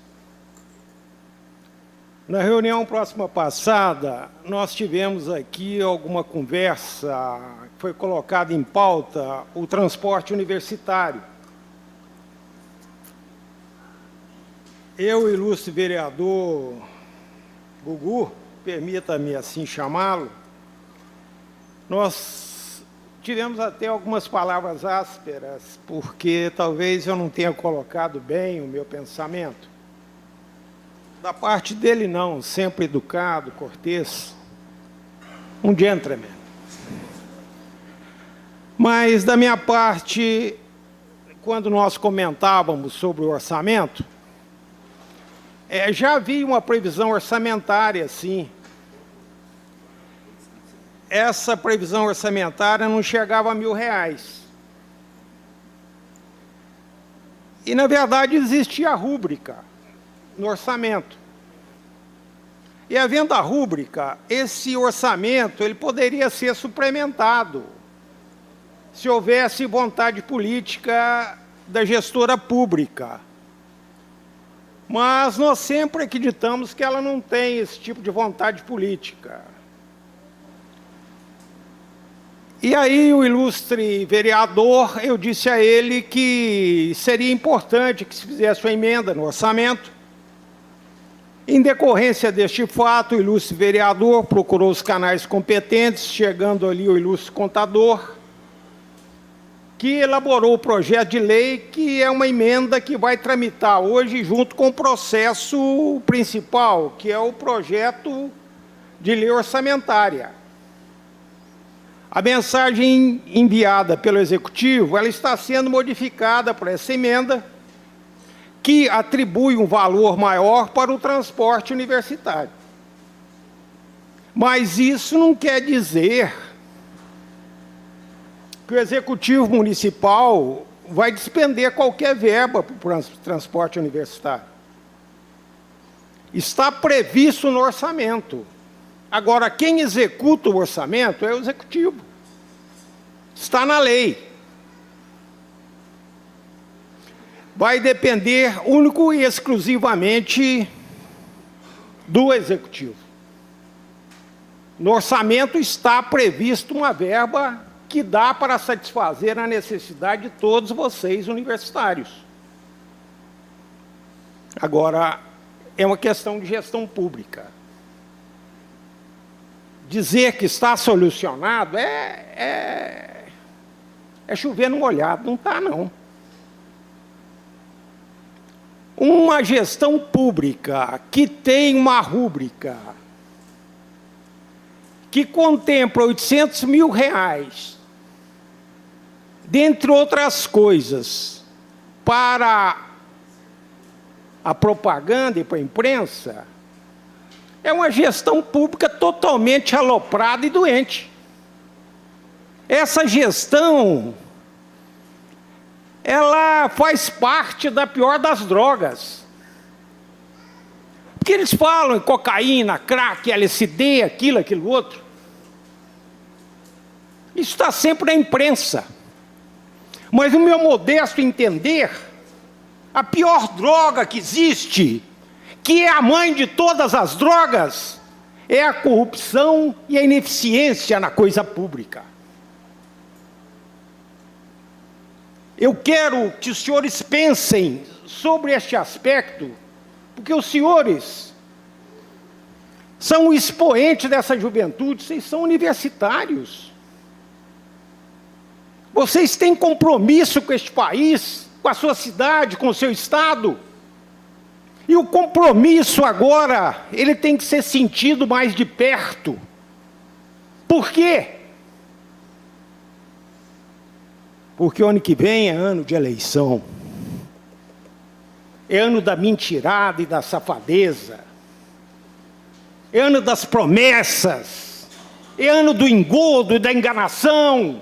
Na reunião próxima passada, nós tivemos aqui alguma conversa, foi colocado em pauta o transporte universitário. Eu, ilustre vereador Gugu, permita-me assim chamá-lo, nós tivemos até algumas palavras ásperas, porque talvez eu não tenha colocado bem o meu pensamento. Da parte dele, não, sempre educado, cortês, um gentleman. Mas, da minha parte, quando nós comentávamos sobre o orçamento, já havia uma previsão orçamentária, sim. Essa previsão orçamentária não chegava a R$1.000. E, na verdade, existia a rúbrica. no orçamento. E havendo a rúbrica, esse orçamento ele poderia ser suplementado se houvesse vontade política da gestora pública. Mas nós sempre acreditamos que ela não tem esse tipo de vontade política. E aí o ilustre vereador, eu disse a ele que seria importante que se fizesse uma emenda no orçamento. Em decorrência deste fato, o ilustre vereador procurou os canais competentes, chegando ali o ilustre contador, que elaborou o projeto de lei, que é uma emenda que vai tramitar hoje junto com o processo principal, que é o projeto de lei orçamentária. A mensagem enviada pelo Executivo, ela está sendo modificada por essa emenda, que atribui um valor maior para o transporte universitário. Mas isso não quer dizer que o Executivo Municipal vai despender qualquer verba para o transporte universitário. Está previsto no orçamento. Agora, quem executa o orçamento é o Executivo. Está na lei. Vai depender único e exclusivamente do Executivo. No orçamento está previsto uma verba que dá para satisfazer a necessidade de todos vocês universitários. Agora, é uma questão de gestão pública. Dizer que está solucionado é chover no molhado, não está, não. Uma gestão pública que tem uma rúbrica que contempla R$800 mil, dentre outras coisas, para a propaganda e para a imprensa, é uma gestão pública totalmente aloprada e doente. Essa gestão, ela faz parte da pior das drogas. Porque eles falam em cocaína, crack, LSD, aquilo outro. Isso está sempre na imprensa. Mas no meu modesto entender, a pior droga que existe, que é a mãe de todas as drogas, é a corrupção e a ineficiência na coisa pública. Eu quero que os senhores pensem sobre este aspecto, porque os senhores são o expoente dessa juventude, vocês são universitários. Vocês têm compromisso com este país, com a sua cidade, com o seu estado. E o compromisso agora, ele tem que ser sentido mais de perto. Por quê? Porque o ano que vem é ano de eleição. É ano da mentirada e da safadeza. É ano das promessas. É ano do engodo e da enganação.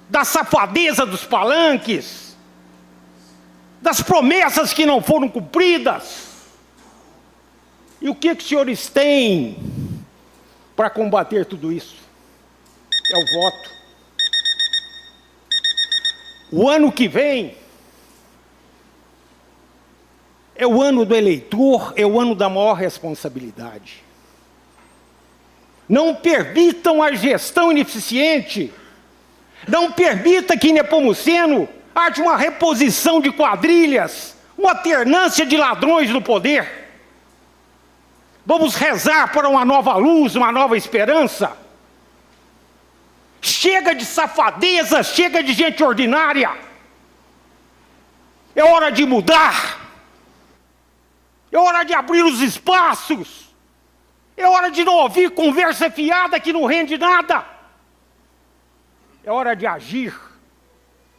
Da safadeza dos palanques. Das promessas que não foram cumpridas. E o que os senhores têm para combater tudo isso? É o voto. O ano que vem é o ano do eleitor, é o ano da maior responsabilidade. Não permitam a gestão ineficiente, não permita que em Nepomuceno haja uma reposição de quadrilhas, uma alternância de ladrões no poder. Vamos rezar para uma nova luz, uma nova esperança. Chega de safadeza, chega de gente ordinária. É hora de mudar. É hora de abrir os espaços. É hora de não ouvir conversa fiada que não rende nada. É hora de agir.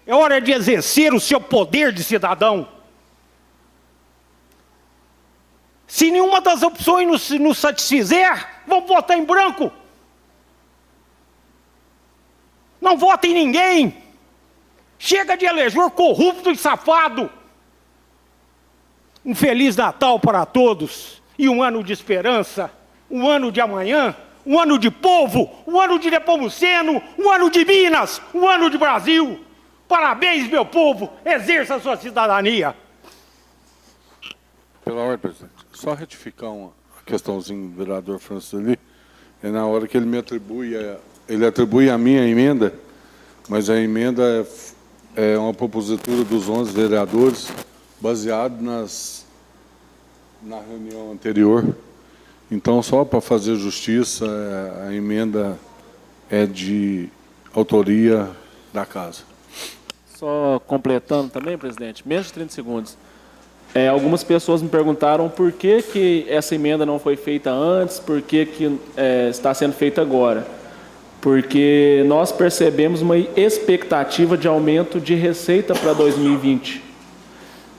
É hora de exercer o seu poder de cidadão. Se nenhuma das opções nos satisfizer, vamos votar em branco. Não vota em ninguém. Chega de eleitor corrupto e safado. Um Feliz Natal para todos e um ano de esperança, um ano de amanhã, um ano de povo, um ano de Nepomuceno, um ano de Minas, um ano de Brasil. Parabéns, meu povo, exerça a sua cidadania. Pela ordem, presidente. Só retificar uma questãozinha do vereador Francisco ali. É na hora que ele me atribui, ele atribui a minha emenda, mas a emenda é uma propositura dos 11 vereadores, baseado na reunião anterior. Então, só para fazer justiça, a emenda é de autoria da casa. Só completando também, presidente, menos de 30 segundos. Algumas pessoas me perguntaram por que essa emenda não foi feita antes, por que está sendo feita agora. Porque nós percebemos uma expectativa de aumento de receita para 2020.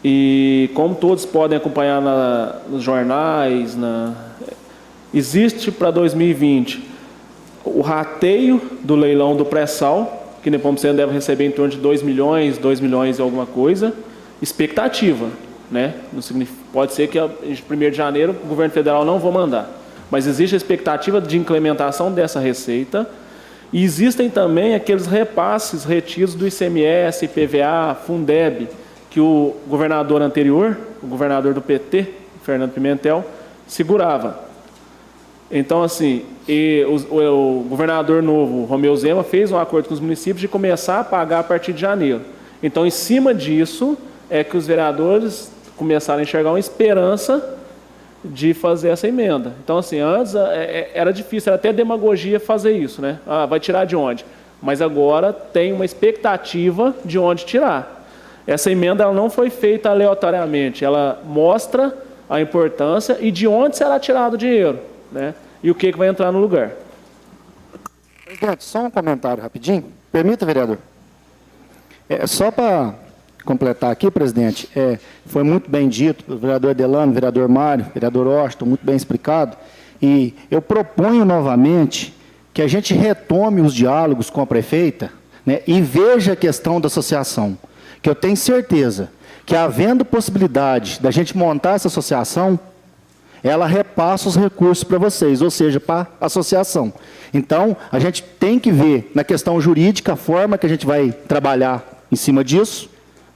E como todos podem acompanhar nos jornais, existe para 2020 o rateio do leilão do pré-sal, que Nepomuceno deve receber em torno de 2 milhões e alguma coisa, expectativa, né? Não significa, pode ser que em 1º de janeiro o governo federal não vá mandar, mas existe a expectativa de implementação dessa receita, e existem também aqueles repasses retidos do ICMS, IPVA, Fundeb, que o governador anterior, o governador do PT, Fernando Pimentel, segurava. Então, assim, o governador novo, Romeu Zema, fez um acordo com os municípios de começar a pagar a partir de janeiro. Então, em cima disso, é que os vereadores começaram a enxergar uma esperança de fazer essa emenda. Então, assim, antes era difícil, era até demagogia fazer isso, né? Ah, vai tirar de onde? Mas agora tem uma expectativa de onde tirar. Essa emenda ela não foi feita aleatoriamente, ela mostra a importância e de onde será tirado o dinheiro, né? E o que vai entrar no lugar. Presidente, só um comentário rapidinho. Permita, vereador. Só para completar aqui, presidente, foi muito bem dito pelo vereador Delano, vereador Mário, vereador Washington, muito bem explicado, e eu proponho novamente que a gente retome os diálogos com a prefeita, né, e veja a questão da associação, que eu tenho certeza que, havendo possibilidade da gente montar essa associação, ela repassa os recursos para vocês, ou seja, para a associação. Então, a gente tem que ver na questão jurídica a forma que a gente vai trabalhar em cima disso,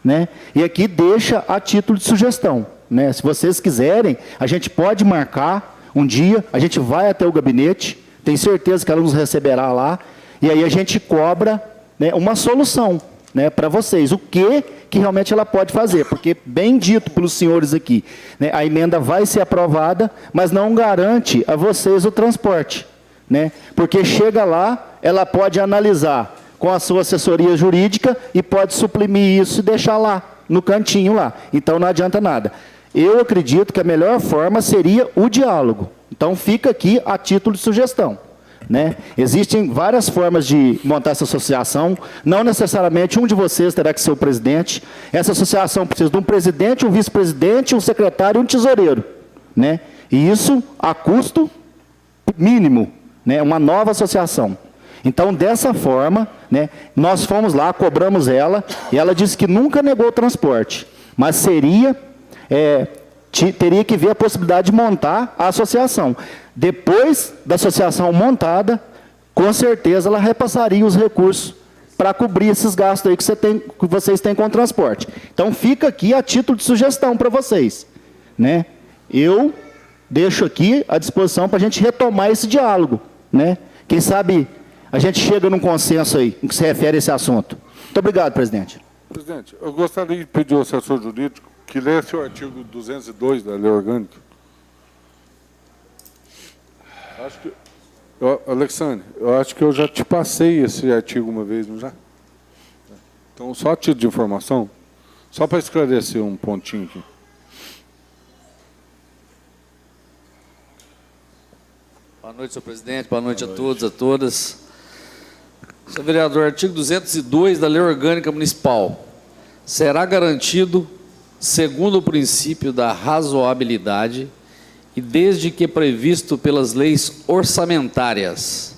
né? E aqui deixa a título de sugestão, né? Se vocês quiserem, a gente pode marcar um dia, a gente vai até o gabinete, tenho certeza que ela nos receberá lá, e aí a gente cobra, né, uma solução, né, para vocês, o que realmente ela pode fazer, porque, bem dito pelos senhores aqui, né, a emenda vai ser aprovada, mas não garante a vocês o transporte, né, porque chega lá, ela pode analisar com a sua assessoria jurídica e pode suprimir isso e deixar lá, no cantinho lá. Então, não adianta nada. Eu acredito que a melhor forma seria o diálogo. Então, fica aqui a título de sugestão, né? Existem várias formas de montar essa associação, não necessariamente um de vocês terá que ser o presidente. Essa associação precisa de um presidente, um vice-presidente, um secretário e um tesoureiro, né? E isso a custo mínimo, né? Uma nova associação. Então, dessa forma, né, nós fomos lá, cobramos ela, e ela disse que nunca negou o transporte, mas teria que ver a possibilidade de montar a associação. Depois da associação montada, com certeza ela repassaria os recursos para cobrir esses gastos aí que vocês têm com o transporte. Então, fica aqui a título de sugestão para vocês, né? Eu deixo aqui à disposição para a gente retomar esse diálogo, né? Quem sabe a gente chega num consenso aí, em que se refere a esse assunto. Muito obrigado, presidente. Presidente, eu gostaria de pedir ao assessor jurídico que lesse o artigo 202 da Lei Orgânica. Acho que, Alexandre, eu acho que eu já te passei esse artigo uma vez, não já? Então, só a título de informação, só para esclarecer um pontinho aqui. Boa noite, senhor presidente. Boa noite a todos, a todas. Senhor vereador, artigo 202 da Lei Orgânica Municipal. Será garantido, segundo o princípio da razoabilidade e desde que previsto pelas leis orçamentárias.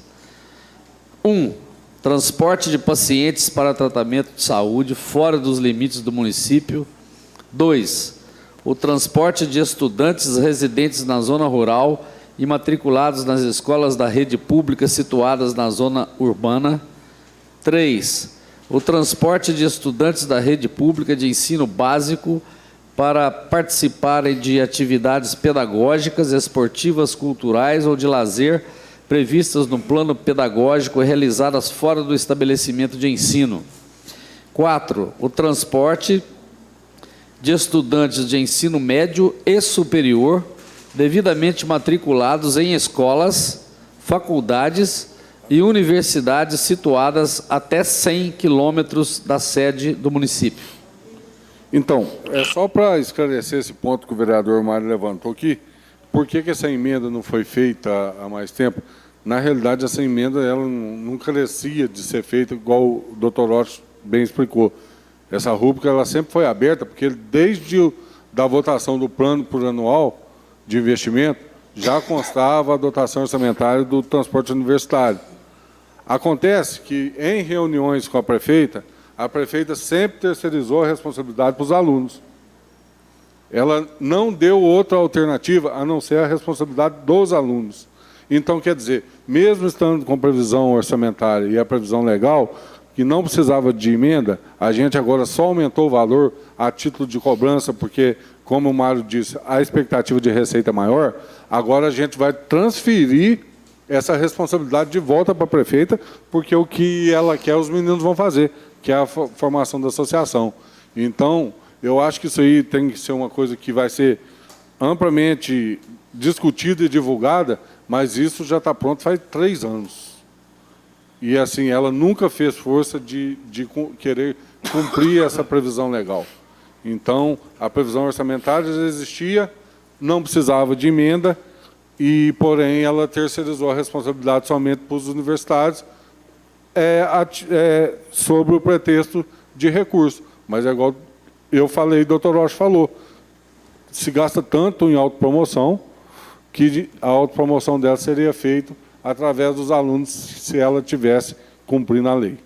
1. Transporte de pacientes para tratamento de saúde fora dos limites do município. 2. o transporte de estudantes residentes na zona rural e matriculados nas escolas da rede pública situadas na zona urbana. 3. O transporte de estudantes da rede pública de ensino básico para participarem de atividades pedagógicas, esportivas, culturais ou de lazer previstas no plano pedagógico e realizadas fora do estabelecimento de ensino. 4. O transporte de estudantes de ensino médio e superior devidamente matriculados em escolas, faculdades e universidades situadas até 100 quilômetros da sede do município. Então, é só para esclarecer esse ponto que o vereador Mário levantou aqui, por que essa emenda não foi feita há mais tempo? Na realidade, essa emenda ela não carecia de ser feita, igual o doutor Rocha bem explicou. Essa rúbrica ela sempre foi aberta, porque desde da votação do plano plurianual de investimento, já constava a dotação orçamentária do transporte universitário. Acontece que, em reuniões com a prefeita sempre terceirizou a responsabilidade para os alunos. Ela não deu outra alternativa a não ser a responsabilidade dos alunos. Então, quer dizer, mesmo estando com previsão orçamentária e a previsão legal, que não precisava de emenda, a gente agora só aumentou o valor a título de cobrança, porque, como o Mário disse, a expectativa de receita é maior, agora a gente vai transferir essa responsabilidade de volta para a prefeita, porque o que ela quer os meninos vão fazer, que é a formação da associação. Então, eu acho que isso aí tem que ser uma coisa que vai ser amplamente discutida e divulgada, mas isso já está pronto faz 3 anos. E, assim, ela nunca fez força de querer cumprir essa previsão legal. Então, a previsão orçamentária já existia, não precisava de emenda, e, porém, ela terceirizou a responsabilidade somente para os universitários, sobre o pretexto de recurso. Mas é igual eu falei, o doutor Rocha falou, se gasta tanto em autopromoção, que a autopromoção dela seria feita através dos alunos, se ela tivesse cumprindo a lei.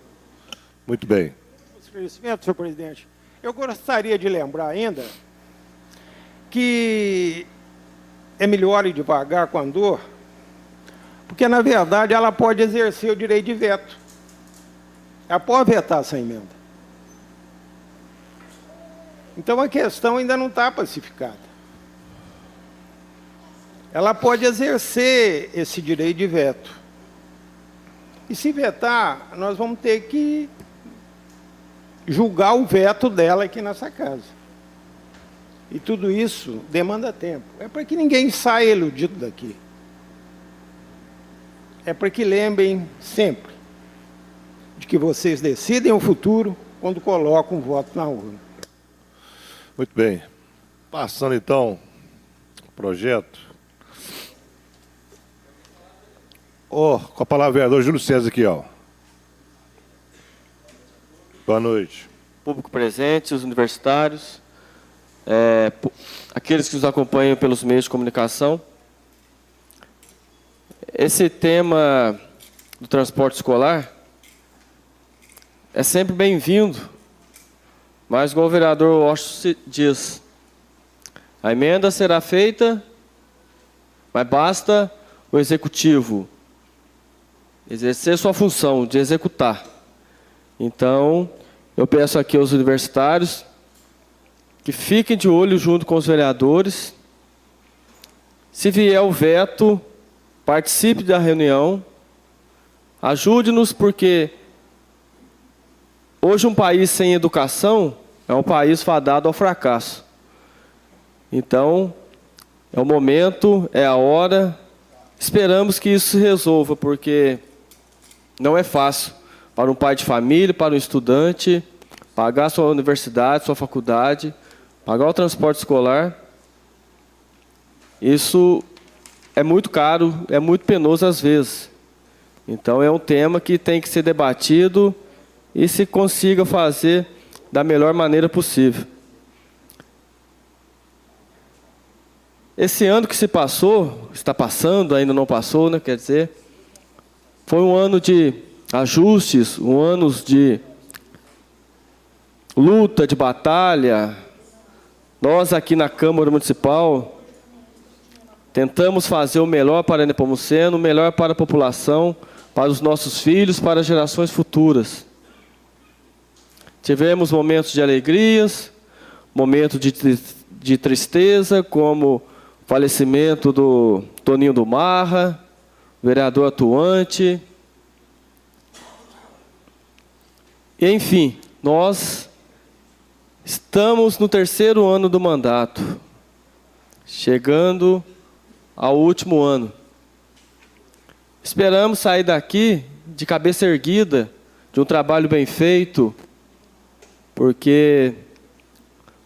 Muito bem. Esclarecimento, senhor presidente. Eu gostaria de lembrar ainda que é melhor ir devagar com a dor, porque, na verdade, ela pode exercer o direito de veto. Ela pode vetar essa emenda. Então, a questão ainda não está pacificada. Ela pode exercer esse direito de veto. E, se vetar, nós vamos ter que julgar o veto dela aqui nessa casa. E tudo isso demanda tempo. É para que ninguém saia iludido daqui. É para que lembrem sempre de que vocês decidem o futuro quando colocam o voto na urna. Muito bem. Passando, então, o projeto. Com a palavra o vereador Júlio César aqui, ó. Boa noite. Público presente, os universitários, aqueles que nos acompanham pelos meios de comunicação. Esse tema do transporte escolar é sempre bem-vindo, mas, como o vereador Washington diz, a emenda será feita, mas basta o executivo exercer sua função de executar. Então, eu peço aqui aos universitários que fiquem de olho junto com os vereadores. Se vier o veto, participe da reunião, ajude-nos, porque hoje um país sem educação é um país fadado ao fracasso. Então, é o momento, é a hora. Esperamos que isso se resolva, porque não é fácil para um pai de família, para um estudante, pagar sua universidade, sua faculdade, pagar o transporte escolar. Isso é muito caro, é muito penoso às vezes. Então, é um tema que tem que ser debatido e se consiga fazer da melhor maneira possível. Esse ano que se passou, está passando, ainda não passou, né? Quer dizer, foi um ano de ajustes, um ano de luta, de batalha, Nós aqui na Câmara Municipal tentamos fazer o melhor para Nepomuceno, o melhor para a população, para os nossos filhos, para as gerações futuras. Tivemos momentos de alegrias, momentos de tristeza, como o falecimento do Toninho do Marra, vereador atuante. E, enfim, nós estamos no 3º ano do mandato, chegando ao último ano. Esperamos sair daqui de cabeça erguida, de um trabalho bem feito, porque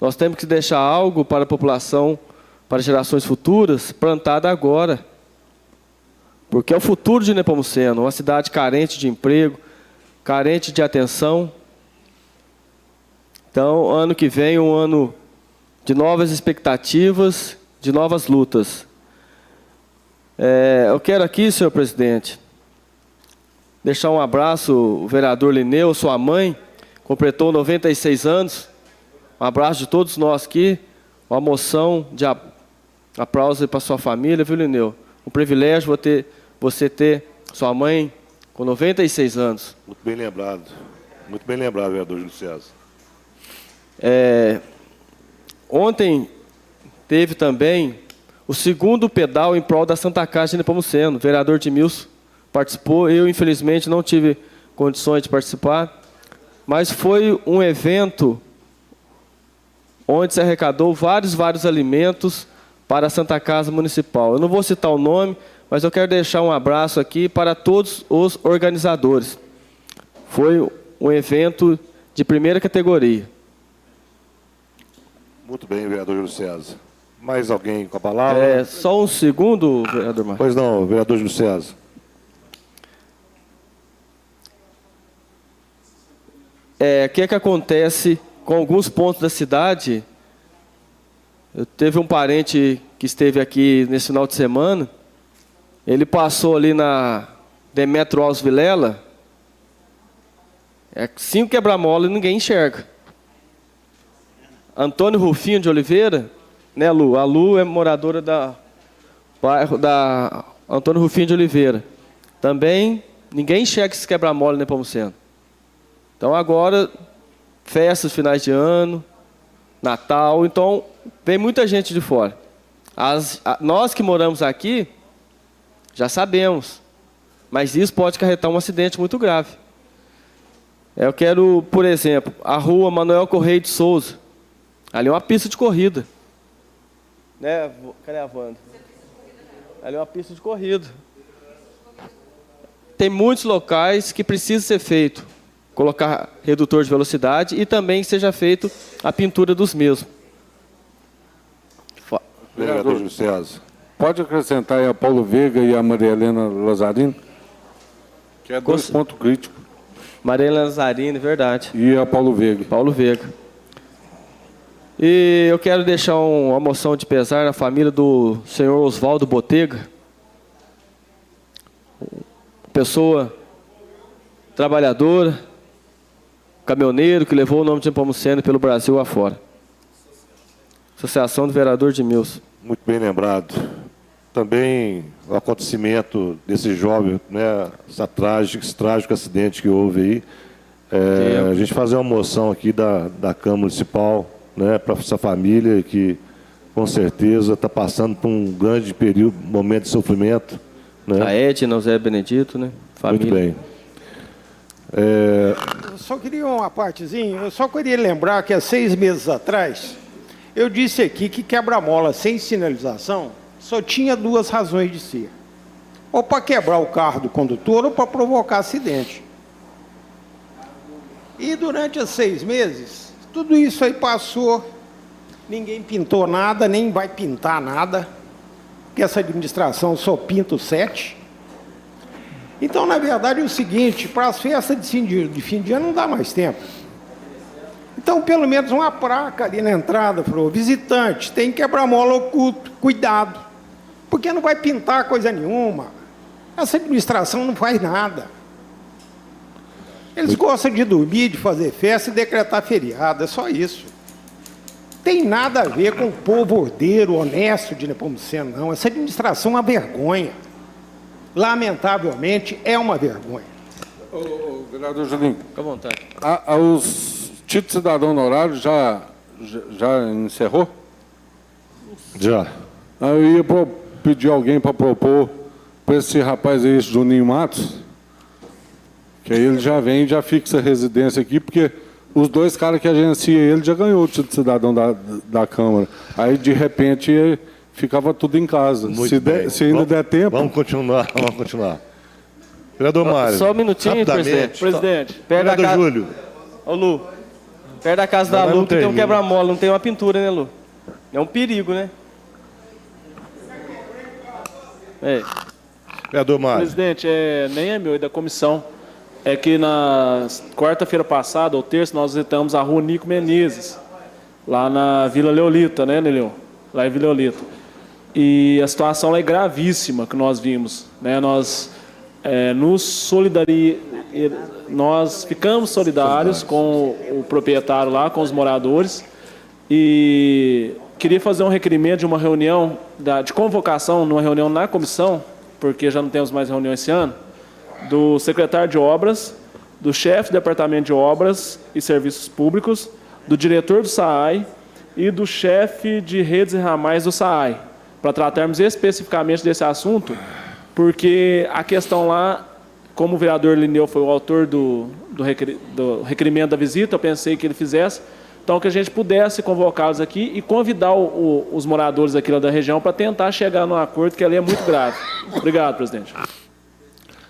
nós temos que deixar algo para a população, para gerações futuras, plantado agora. Porque é o futuro de Nepomuceno, uma cidade carente de emprego, carente de atenção. Então, ano que vem, um ano de novas expectativas, de novas lutas. Eu quero aqui, senhor presidente, deixar um abraço, o vereador Lineu, sua mãe, completou 96 anos. Um abraço de todos nós aqui, uma moção de aplauso para sua família, viu, Lineu? Um privilégio você ter sua mãe com 96 anos. Muito bem lembrado, vereador Júlio César. Ontem teve também o 2º pedal em prol da Santa Casa de Nepomuceno. O vereador Edmilson participou, eu infelizmente não tive condições de participar, mas foi um evento onde se arrecadou vários alimentos para a Santa Casa Municipal. Eu não vou citar o nome, mas eu quero deixar um abraço aqui para todos os organizadores. Foi um evento de primeira categoria. Muito bem, vereador Júlio César. Mais alguém com a palavra? Só um segundo, vereador Marcos. Pois não, vereador Júlio César. O que acontece com alguns pontos da cidade? Teve um parente que esteve aqui nesse final de semana. Ele passou ali na Demetrio Alves Vilela. 5 quebra-mola e ninguém enxerga. Antônio Rufinho de Oliveira, né, Lu? A Lu é moradora da bairro da Antônio Rufinho de Oliveira. Também ninguém enxerga esse quebra-mola em Nepomuceno. Então agora, festas, finais de ano, Natal, então vem muita gente de fora. Nós que moramos aqui, já sabemos, mas isso pode acarretar um acidente muito grave. Eu quero, por exemplo, a rua Manuel Correia de Souza. Ali é uma pista de corrida. Né? Cadê a Wanda? Ali é uma pista de corrida. Tem muitos locais que precisa ser feito. Colocar redutor de velocidade e também seja feito a pintura dos mesmos. Vereador Júlio César. Pode acrescentar aí a Paulo Veiga e a Maria Helena Lazarino? Que é 2 pontos críticos. Maria Helena Lazarino, verdade. E a Paulo Veiga. Paulo Veiga. E eu quero deixar uma moção de pesar na família do senhor Oswaldo Botega. Pessoa trabalhadora, caminhoneiro que levou o nome de Nepomuceno pelo Brasil afora. Associação do vereador Edmilson. Muito bem lembrado. Também o acontecimento desse jovem, né, esse trágico acidente que houve aí. A gente fazer uma moção aqui da Câmara Municipal, né, para essa família que com certeza está passando por um grande período, momento de sofrimento. Né? A Edna, o Zé Benedito, né? Família. Muito bem. Eu só queria uma partezinha, eu só queria lembrar que há 6 meses atrás, eu disse aqui que quebra-mola sem sinalização só tinha 2 razões de ser. Ou para quebrar o carro do condutor ou para provocar acidente. E durante os 6 meses, tudo isso aí passou, ninguém pintou nada, nem vai pintar nada, porque essa administração só pinta o 7. Então, na verdade, é o seguinte, para as festas de fim de ano não dá mais tempo. Então, pelo menos uma placa ali na entrada, falou, visitante, tem quebra-mola oculto, cuidado, porque não vai pintar coisa nenhuma. Essa administração não faz nada. Eles gostam de dormir, de fazer festa e decretar feriado, é só isso. tem nada a ver com o povo ordeiro, honesto de Nepomuceno, não. Essa administração é uma vergonha. Lamentavelmente, é uma vergonha. Vereador Julinho. Fica à vontade. Os títulos de cidadão honorário já encerrou? Já. Eu ia pedir alguém para propor para esse rapaz aí, esse Juninho Matos, que aí ele já vem e já fixa a residência aqui, porque os dois caras que agenciam ele já ganhou o título de cidadão da Câmara. Aí, de repente, ficava tudo em casa. Se ainda der tempo... Vamos continuar. Vereador Mário. Só um minutinho, presidente. Vereador Júlio. Ô, Lu, perto da casa da Lu, que tem um quebra-mola, não tem uma pintura, né, Lu? É um perigo, né? Vereador Mário. Presidente, nem é meu, é da comissão. É que na quarta-feira passada, ou terça, nós visitamos a rua Nico Menezes, lá na Vila Leolita, né, Nelion? Lá em Vila Leolita. E a situação lá é gravíssima que nós vimos, né? Nós ficamos solidários com o proprietário lá, com os moradores, e queria fazer um requerimento de uma reunião, de convocação, numa reunião na comissão, porque já não temos mais reunião esse ano, do secretário de obras, do chefe do departamento de obras e serviços públicos, do diretor do SAAI e do chefe de redes e ramais do SAAI, para tratarmos especificamente desse assunto, porque a questão lá, como o vereador Lineu foi o autor do requerimento da visita, eu pensei que ele fizesse, então que a gente pudesse convocá-los aqui e convidar os moradores aqui lá da região para tentar chegar num acordo, que ali é muito grave. Obrigado, presidente.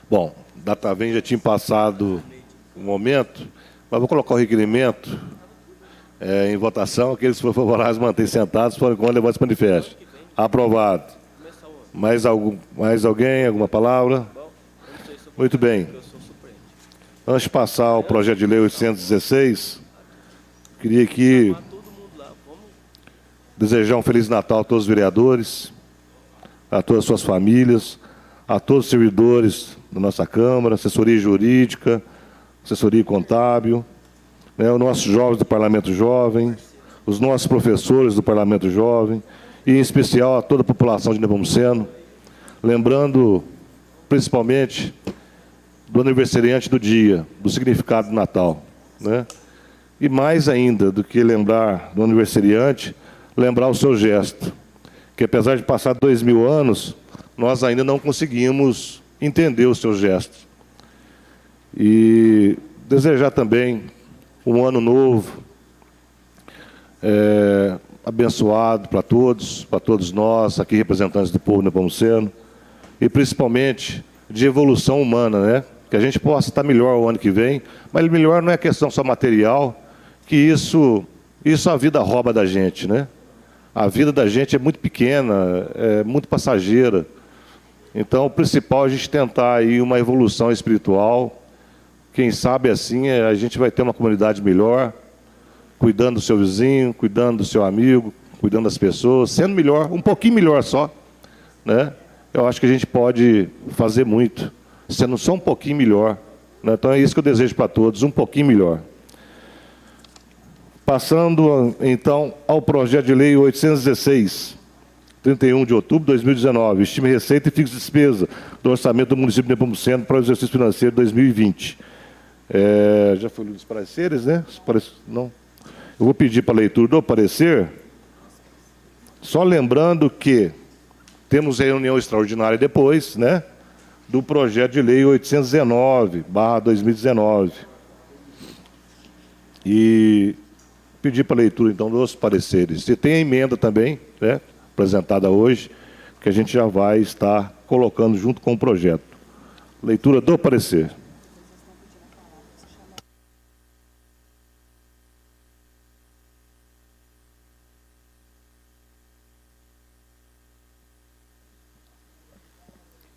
Bom, data vem, já tinha passado um momento, mas vou colocar o requerimento em votação. Aqueles que forem favoráveis, mantêm sentados, forem contra, levantem esse manifesto. Aprovado. Mais alguém? Alguma palavra? Muito bem. Antes de passar ao projeto de lei 816, queria aqui desejar um Feliz Natal a todos os vereadores, a todas as suas famílias, a todos os servidores da nossa Câmara, assessoria jurídica, assessoria contábil, os nossos jovens do Parlamento Jovem, os nossos professores do Parlamento Jovem, e em especial a toda a população de Nepomuceno, lembrando principalmente do aniversariante do dia, do significado do Natal, né? E mais ainda do que lembrar do aniversariante, lembrar o seu gesto, que apesar de passar 2000 anos, nós ainda não conseguimos entender o seu gesto. E desejar também um ano novo, abençoado para todos nós, aqui representantes do povo nepomuceno, e principalmente de evolução humana, né? Que a gente possa estar melhor o ano que vem, mas melhor não é questão só material, que isso a vida rouba da gente, né? A vida da gente é muito pequena, é muito passageira. Então, o principal é a gente tentar aí uma evolução espiritual. Quem sabe assim a gente vai ter uma comunidade melhor, cuidando do seu vizinho, cuidando do seu amigo, cuidando das pessoas, sendo melhor, um pouquinho melhor só, né? Eu acho que a gente pode fazer muito, sendo só um pouquinho melhor, né? Então é isso que eu desejo para todos, um pouquinho melhor. Passando, então, ao projeto de lei 816, 31 de outubro de 2019, estima receita e fixa despesa do orçamento do município de Nepomuceno para o exercício financeiro de 2020. Já foi lido os pareceres, né? Não. Eu vou pedir para a leitura do parecer, só lembrando que temos reunião extraordinária depois, né, do projeto de lei 819/2019. E pedir para a leitura, então, dos pareceres. E tem a emenda também, né, apresentada hoje, que a gente já vai estar colocando junto com o projeto. Leitura do parecer.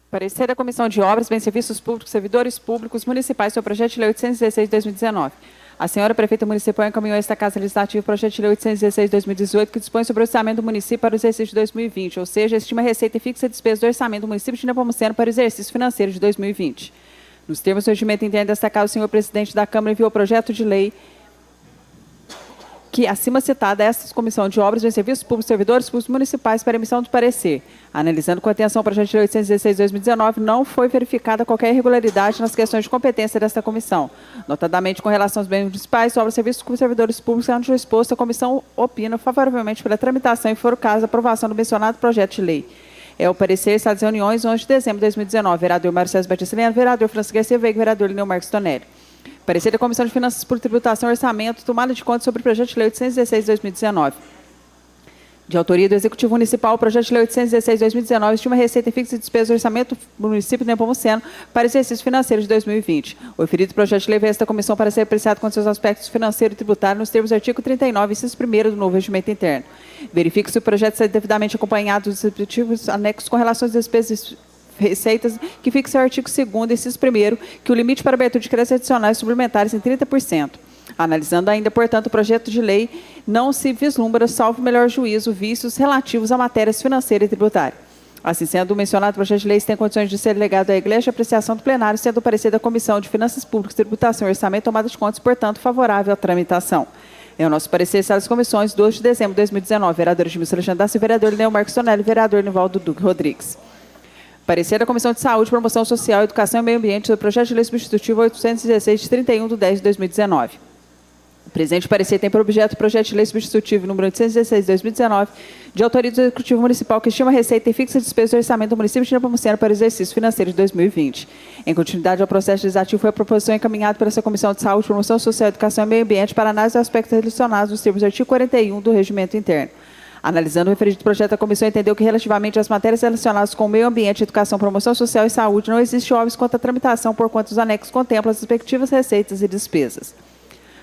Parecer da Comissão de Obras, Bens e Serviços Públicos, Servidores Públicos Municipais sobre o projeto de lei 816 de 2019. A senhora prefeita municipal encaminhou a esta Casa Legislativa o projeto de lei 816 de 2018, que dispõe sobre o orçamento do município para o exercício de 2020, ou seja, estima receita e fixa despesa do orçamento do município de Nepomuceno para o exercício financeiro de 2020. Nos termos do regimento, entende destacar o senhor presidente da Câmara enviou o projeto de lei que, acima citada, esta Comissão de Obras, Bens e Serviços Públicos, Servidores Públicos Municipais, para emissão do parecer. Analisando com atenção o projeto de lei 816/2019, não foi verificada qualquer irregularidade nas questões de competência desta comissão. Notadamente, com relação aos bens municipais, obras, serviços públicos, servidores públicos, onde exposto, a comissão opina favoravelmente pela tramitação e, for o caso, a aprovação do mencionado projeto de lei. É o parecer está das reuniões 11 de dezembro de 2019. Vereador Mário César Batista Leandro, vereador Francisco Garcia Veiga, vereador Lineu Marques Tonelli. Parecer da Comissão de Finanças por Tributação, Orçamento, tomada de conta sobre o projeto de lei 816/2019. De autoria do Executivo Municipal, o projeto de lei 816/2019 estima receita fixa e despesa do orçamento do município de Nepomuceno para exercício financeiro de 2020. O referido projeto de lei veio a esta comissão para ser apreciado com seus aspectos financeiro e tributário nos termos do artigo 39, inciso 1º do novo regimento interno. Verifique se o projeto está devidamente acompanhado dos respectivos anexos com relação às despesas receitas, que fixa o artigo 2º, inciso 1º, que o limite para abertura de créditos adicionais suplementares em 30%. Analisando ainda, portanto, o projeto de lei, não se vislumbra, salvo melhor juízo, vícios relativos a matérias financeira e tributária. Assim sendo, o mencionado projeto de lei tem condições de ser legado à Igreja de apreciação do plenário, sendo o parecer da Comissão de Finanças Públicas, Tributação e Orçamento, tomada de contas, portanto, favorável à tramitação. É o nosso parecer das comissões, 2 de dezembro de 2019, vereador Edmilson Alexandre da Silva, vereador Lineu Marques Tonelli, vereador Nivaldo Duque Rodrigues. Parecer da Comissão de Saúde, Promoção Social, Educação e Meio Ambiente do projeto de lei substitutivo 816, de 31 de 10 de 2019. O presente parecer tem por objeto o projeto de lei substitutivo número 816 de 2019, de autoria do Executivo Municipal, que estima a receita e fixa a despesa do orçamento do município de Nepomuceno para o exercício financeiro de 2020. Em continuidade ao processo legislativo, foi a proposição encaminhada pela Comissão de Saúde, Promoção Social, Educação e Meio Ambiente para análise dos aspectos relacionados nos termos do artigo 41 do Regimento Interno. Analisando o referido projeto, a comissão entendeu que, relativamente às matérias relacionadas com o meio ambiente, educação, promoção social e saúde, não existe óbice quanto à tramitação, porquanto os anexos contemplam as respectivas receitas e despesas.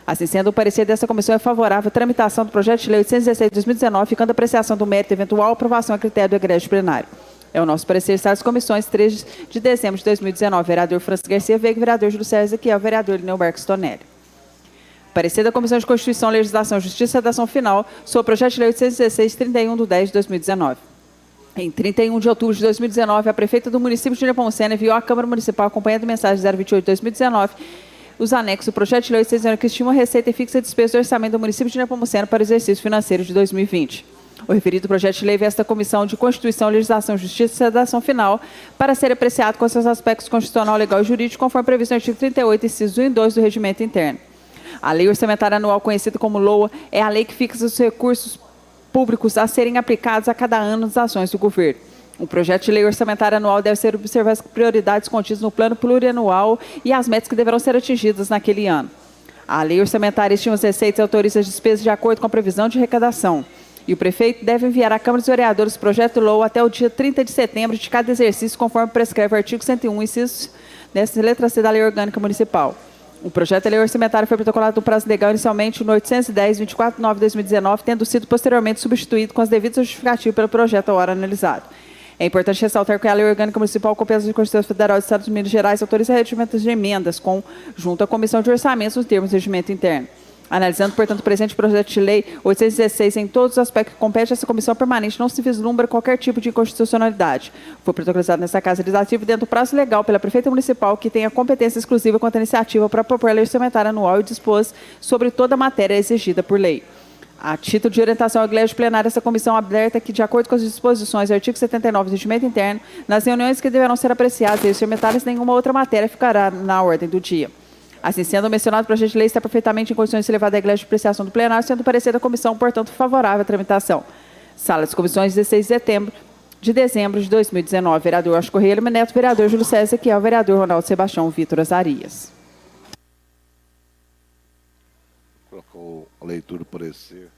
Assim sendo, o parecer desta comissão é favorável à tramitação do projeto de lei 816 de 2019, ficando a apreciação do mérito eventual aprovação a critério do egrégio plenário. É o nosso parecer está das comissões 3 de dezembro de 2019, vereador Francisco Garcia Veiga, vereador Júlio César Ezequiel, vereador Lineu Marques Tonelli. Parecer da Comissão de Constituição, Legislação, Justiça e Redação Final sobre o projeto de lei 816, 31 de 10 de 2019. Em 31 de outubro de 2019, a prefeita do município de Nepomuceno enviou à Câmara Municipal, acompanhando mensagem 028 de 2019, os anexos do projeto de lei 816, que estimam a receita e fixa a despesa do orçamento do município de Nepomuceno para o exercício financeiro de 2020. O referido projeto de lei veio a esta Comissão de Constituição, Legislação, Justiça e Redação Final para ser apreciado com seus aspectos constitucional, legal e jurídico, conforme previsto no artigo 38, incisos 1 e 2 do Regimento Interno. A Lei Orçamentária Anual, conhecida como LOA, é a lei que fixa os recursos públicos a serem aplicados a cada ano nas ações do governo. O projeto de lei orçamentária anual deve ser observar as prioridades contidas no plano plurianual e as metas que deverão ser atingidas naquele ano. A lei orçamentária estima as receitas e autoriza as despesas de acordo com a previsão de arrecadação. E o prefeito deve enviar à Câmara dos Vereadores o projeto LOA até o dia 30 de setembro de cada exercício, conforme prescreve o artigo 101, inciso dessa letra C da Lei Orgânica Municipal. O projeto de lei orçamentária foi protocolado no prazo legal inicialmente no 810, 24 de 9 de 2019, tendo sido posteriormente substituído com as devidas justificativas pelo projeto à hora analisado. É importante ressaltar que a Lei Orgânica Municipal, com peso de Constituição Federal do Estado de Minas Gerais, autoriza regimentos de emendas junto à Comissão de Orçamentos nos termos do regimento interno. Analisando, portanto, o presente projeto de lei 816 em todos os aspectos que compete a essa comissão permanente, não se vislumbra qualquer tipo de inconstitucionalidade. Foi protocolizado nesta Casa Legislativa dentro do prazo legal pela Prefeita Municipal, que tem a competência exclusiva quanto à iniciativa para propor a lei orçamentária anual e dispôs sobre toda a matéria exigida por lei. A título de orientação ao Egrégio Plenário, essa comissão alerta que, de acordo com as disposições do artigo 79 do Regimento Interno, nas reuniões que deverão ser apreciadas e orçamentárias, nenhuma outra matéria ficará na ordem do dia. Assim sendo, o mencionado projeto de lei está perfeitamente em condições de ser levado à Igreja de apreciação do plenário, sendo o parecer da comissão, portanto, favorável à tramitação. Sala das Comissões, 16 de dezembro de 2019. Vereador Oscar Correia Lima Neto, vereador Júlio César Ezequiel, vereador Ronaldo Sebastião Vitor Azarias. Colocou a leitura do parecer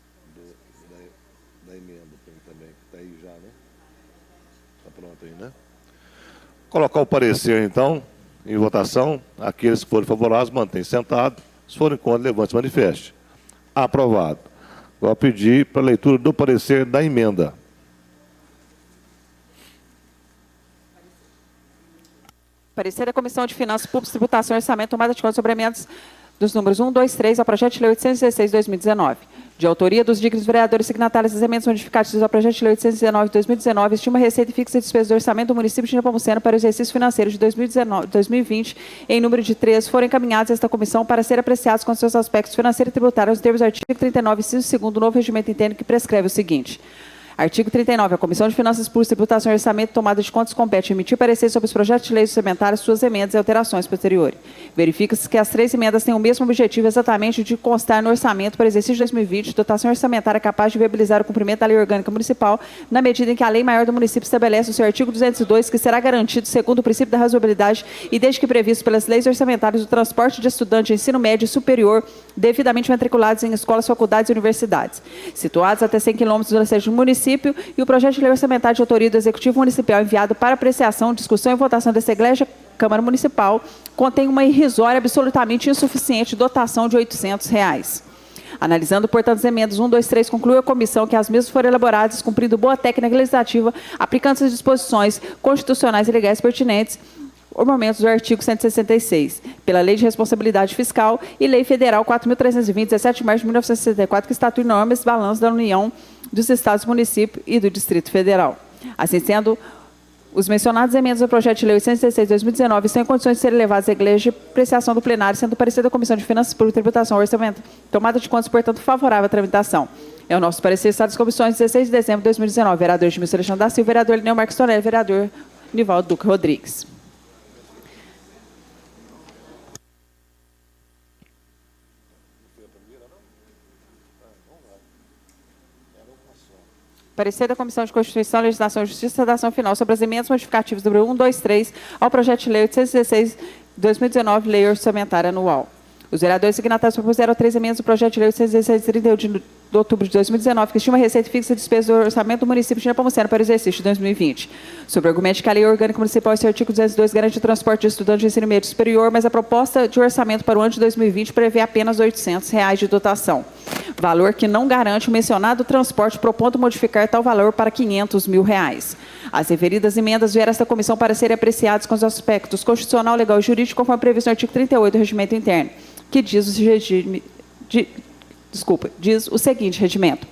da emenda também, que está aí já, né? Está pronto aí, né? Colocar o parecer, então, em votação. Aqueles que forem favoráveis, mantêm sentado. Se forem contra, levante e manifeste. Aprovado. Vou pedir para a leitura do parecer da emenda. Parecer da Comissão de Finanças Públicas, Tributação e Orçamento, tomada de conta sobre emendas dos números 1, 2, 3 ao projeto de lei 816/2019. De autoria dos dignos vereadores signatários das emendas modificativas ao projeto de lei 819/2019, estima receita e fixa de despesa do orçamento do município de Nepomuceno para o exercício financeiro de 2020, em número de 3, foram encaminhados a esta comissão para ser apreciados com seus aspectos financeiros e tributários nos termos do artigo 39, inciso 2º do novo regimento interno, que prescreve o seguinte. Artigo 39. A Comissão de Finanças Públicas, Tributação e Orçamento, tomada de contas, compete emitir parecer sobre os projetos de lei suplementares, suas emendas e alterações posteriores. Verifica-se que as 3 emendas têm o mesmo objetivo exatamente de constar no orçamento para exercício de 2020, dotação orçamentária capaz de viabilizar o cumprimento da lei orgânica municipal, na medida em que a lei maior do município estabelece no seu artigo 202 que será garantido segundo o princípio da razoabilidade e desde que previsto pelas leis orçamentárias o transporte de estudantes de ensino médio e superior devidamente matriculados em escolas, faculdades e universidades, situados até 100 km da sede do município, e o projeto de lei orçamentária de autoria do Executivo Municipal enviado para apreciação, discussão e votação dessa Igreja Câmara Municipal contém uma irrisória, absolutamente insuficiente dotação de R$ 800. Analisando, portanto, as emendas 1, 2, 3, conclui a comissão que as mesmas foram elaboradas cumprindo boa técnica legislativa, aplicando as disposições constitucionais e legais pertinentes, os momentos do artigo 166, pela Lei de Responsabilidade Fiscal e Lei Federal 4.320, 17 de março de 1964, que estatui normas e balanços da União, dos Estados, município e do Distrito Federal. Assim sendo, os mencionados emendas do projeto de lei 816/2019 estão em condições de serem levados à Igreja de apreciação do plenário, sendo parecer da Comissão de Finanças Públicas, Tributação e Orçamento, tomada de contas, portanto, favorável à tramitação. É o nosso parecer estado das comissões 16 de dezembro de 2019. Vereador Edmilson Alexandre da Silva, vereador Lineu Marques Tonelli, vereador Nivaldo Duque Rodrigues. Parecer da Comissão de Constituição, Legislação e Justiça, redação final sobre as emendas modificativas do número 1, 2, 3 ao projeto de lei 816/2019, lei orçamentária anual. Os vereadores signatários propuseram 3 emendas do projeto de lei 816/31 de outubro de 2019, que estima a receita fixa de despesa do orçamento do município de Nepomuceno para o exercício de 2020. Sobre o argumento de que a lei orgânica municipal, esse artigo 202, garante o transporte de estudantes de ensino médio superior, mas a proposta de orçamento para o ano de 2020 prevê apenas R$ 800 de dotação. Valor que não garante o mencionado transporte, propondo modificar tal valor para R$ 500 mil. As referidas emendas vieram a esta comissão para serem apreciadas com os aspectos constitucional, legal e jurídico, conforme previsto no artigo 38 do regimento interno, que diz o seguinte regimento.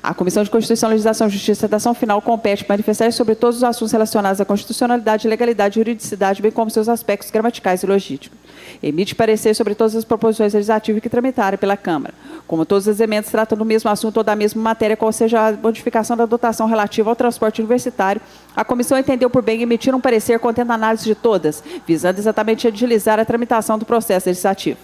A Comissão de Constituição, Legislação e Justiça, redação final, compete manifestar sobre todos os assuntos relacionados à constitucionalidade, legalidade e juridicidade, bem como seus aspectos gramaticais e logísticos. Emite parecer sobre todas as proposições legislativas que tramitarem pela Câmara. Como todas as emendas tratam do mesmo assunto ou da mesma matéria, qual seja a modificação da dotação relativa ao transporte universitário, a comissão entendeu por bem emitir um parecer contendo análise de todas, visando exatamente agilizar a tramitação do processo legislativo.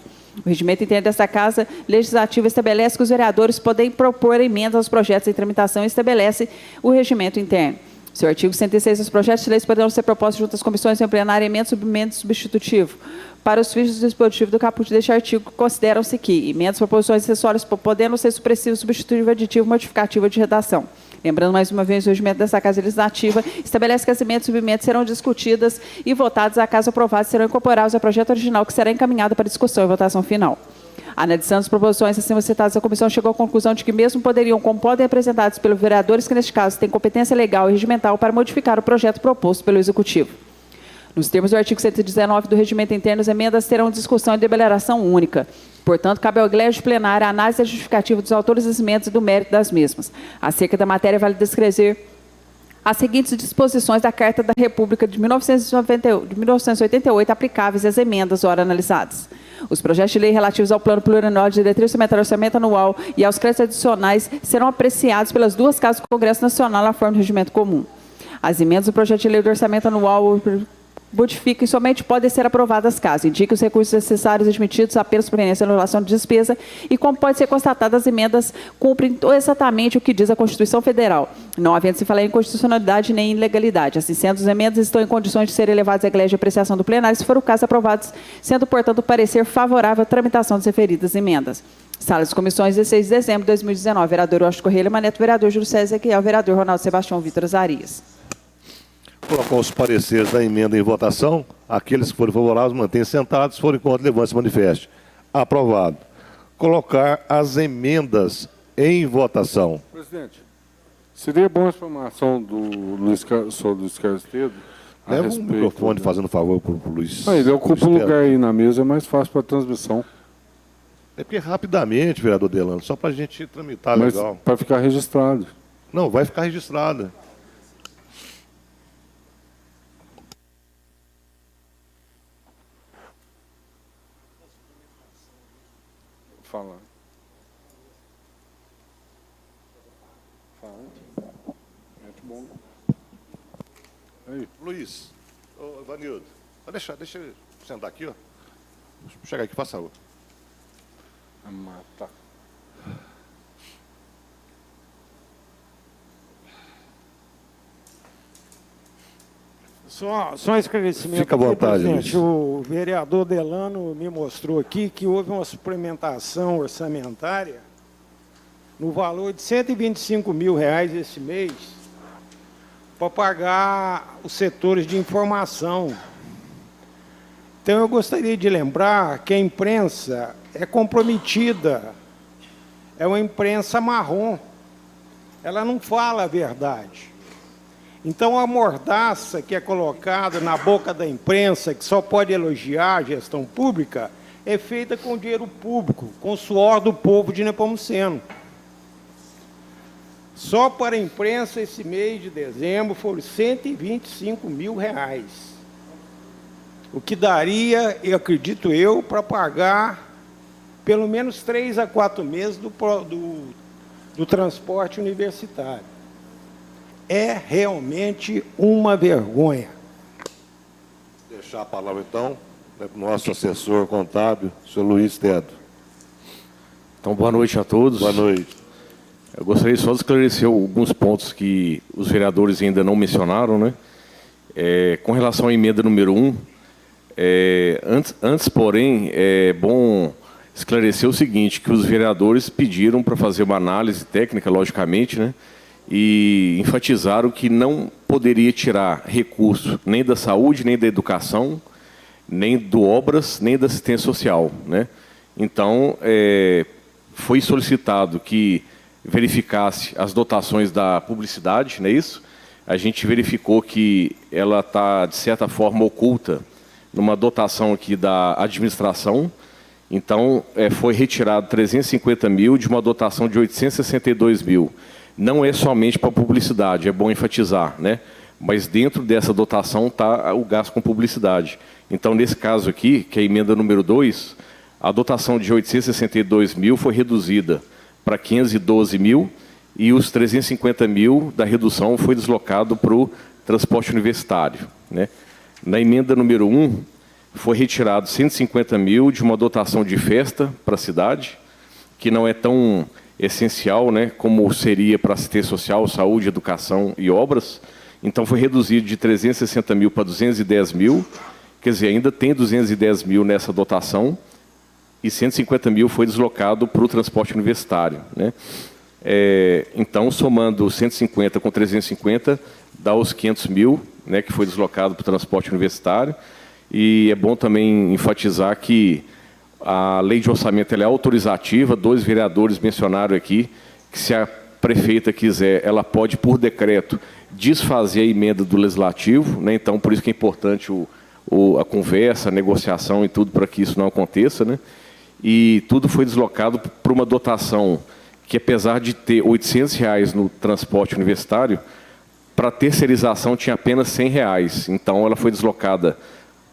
O regimento interno desta Casa Legislativa estabelece que os vereadores podem propor emendas aos projetos em tramitação e estabelece o regimento interno. Seu artigo 106, os projetos de leis poderão ser propostos junto às comissões em plenário, emenda substitutivo. Para os fins do dispositivo do caput deste artigo, consideram-se que emendas, proposições acessórias podendo ser supressivo, substitutivo, aditivo, modificativo de redação. Lembrando mais uma vez, o regimento dessa Casa Legislativa estabelece que as emendas e subemendas serão discutidas e votadas, a caso aprovadas, serão incorporadas ao projeto original, que será encaminhado para discussão e votação final. Analisando as proposições acima citadas, a comissão chegou à conclusão de que mesmo poderiam, como podem apresentadas pelos vereadores que, neste caso, têm competência legal e regimental para modificar o projeto proposto pelo Executivo. Nos termos do artigo 119 do regimento interno, as emendas terão discussão e deliberação única. Portanto, cabe ao Igreja Plenária a análise justificativa dos autores das emendas e do mérito das mesmas. Acerca da matéria, vale descrever as seguintes disposições da Carta da República de 1988 aplicáveis às emendas ora analisadas. Os projetos de lei relativos ao Plano Plurianual de Diretriz Orçamentária, Orçamento Anual e aos créditos adicionais serão apreciados pelas duas casas do Congresso Nacional na forma de regimento comum. As emendas do projeto de lei do Orçamento Anual modificam e somente podem ser aprovadas caso indique os recursos necessários admitidos apenas por proveniência da anulação de despesa e, como pode ser constatado, as emendas cumprem exatamente o que diz a Constituição Federal, não havendo se falar em constitucionalidade nem em ilegalidade. Assim sendo, as emendas estão em condições de serem levadas à Igreja de apreciação do plenário, se for o caso, aprovadas, sendo, portanto, o parecer favorável à tramitação das referidas emendas. Sala das Comissões, 16 de dezembro de 2019. Vereador Washington Correia Maneto, vereador Júlio César Ezequiel, vereador Ronaldo Sebastião Vitor Azarias. Com os pareceres da emenda em votação, aqueles que forem favoráveis mantêm sentados, forem contra, levante-se manifeste. Aprovado. Colocar as emendas em votação. Presidente, seria bom a informação do Luiz Carlos Estedo a respeito... Leva o microfone, fazendo favor para o Luiz. Ele ocupa o lugar aí na mesa, é mais fácil para a transmissão. É porque rapidamente, vereador Delano, só para a gente tramitar Mas legal. para ficar registrado. Não, vai ficar registrada. Fala. Fala. Muito bom. Aí. Luiz, ô, Vanildo, deixa eu sentar aqui, ó. Chega aqui, faça favor. Mata. Só um esclarecimento. Fica à vontade, presidente. Luiz. O vereador Delano me mostrou aqui que houve uma suplementação orçamentária no valor de R$125 mil esse mês para pagar os setores de informação. Então, eu gostaria de lembrar que a imprensa é comprometida, é uma imprensa marrom, ela não fala a verdade. Então, a mordaça que é colocada na boca da imprensa, que só pode elogiar a gestão pública, é feita com dinheiro público, com o suor do povo de Nepomuceno. Só para a imprensa, esse mês de dezembro, foram R$125 mil. O que daria, eu acredito eu, para pagar pelo menos 3 a 4 meses do transporte universitário. É realmente uma vergonha. Deixar a palavra, então, para o nosso assessor contábil, senhor Luiz Tedo. Então, boa noite a todos. Boa noite. Eu gostaria só de esclarecer alguns pontos que os vereadores ainda não mencionaram, né? Com relação à emenda número 1, antes, porém, é bom esclarecer o seguinte, que os vereadores pediram para fazer uma análise técnica, logicamente, né? E enfatizaram que não poderia tirar recurso nem da saúde, nem da educação, nem do obras, nem da assistência social, né? Então, foi solicitado que verificasse as dotações da publicidade, não é isso? A gente verificou que ela está, de certa forma, oculta numa dotação aqui da administração. Então, foi retirado 350 mil de uma dotação de 862 mil. Não é somente para publicidade, é bom enfatizar, né? Mas dentro dessa dotação está o gasto com publicidade. Então, nesse caso aqui, que é a emenda número 2, a dotação de 862 mil foi reduzida para 512 mil e os 350 mil da redução foi deslocado para o transporte universitário, né? Na emenda número 1, foi retirado 150 mil de uma dotação de festa para a cidade, que não é tão essencial, né, como seria para assistência social, saúde, educação e obras. Então, foi reduzido de 360 mil para 210 mil, quer dizer, ainda tem 210 mil nessa dotação, e 150 mil foi deslocado para o transporte universitário, né? Então, somando 150 com 350, dá os 500 mil, né, que foi deslocado para o transporte universitário. E é bom também enfatizar que a lei de orçamento ela é autorizativa, 2 vereadores mencionaram aqui, que se a prefeita quiser, ela pode, por decreto, desfazer a emenda do legislativo, né? Então, por isso que é importante a conversa, a negociação e tudo, para que isso não aconteça, né? E tudo foi deslocado para uma dotação que, apesar de ter R$ 800 no transporte universitário, para terceirização tinha apenas R$ 100. Então, ela foi deslocada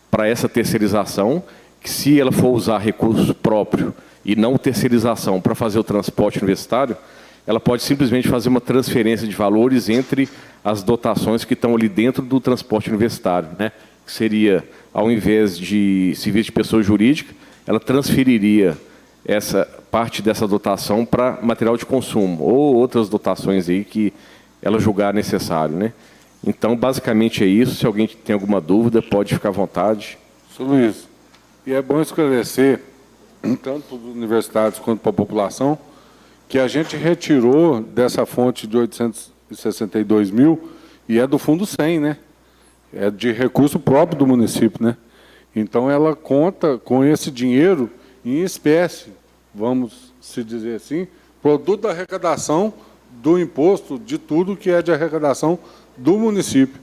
para essa terceirização, que se ela for usar recurso próprio e não terceirização para fazer o transporte universitário, ela pode simplesmente fazer uma transferência de valores entre as dotações que estão ali dentro do transporte universitário, né? Que seria, ao invés de serviço de pessoa jurídica, ela transferiria essa parte dessa dotação para material de consumo ou outras dotações aí que ela julgar necessário, né? Então, basicamente é isso. Se alguém tem alguma dúvida, pode ficar à vontade. Sr. Luiz, e é bom esclarecer, tanto para os universitários quanto para a população, que a gente retirou dessa fonte de 862 mil e é do Fundo 100, né? É de recurso próprio do município, né? Então, ela conta com esse dinheiro em espécie, vamos se dizer assim, produto da arrecadação do imposto, de tudo que é de arrecadação do município.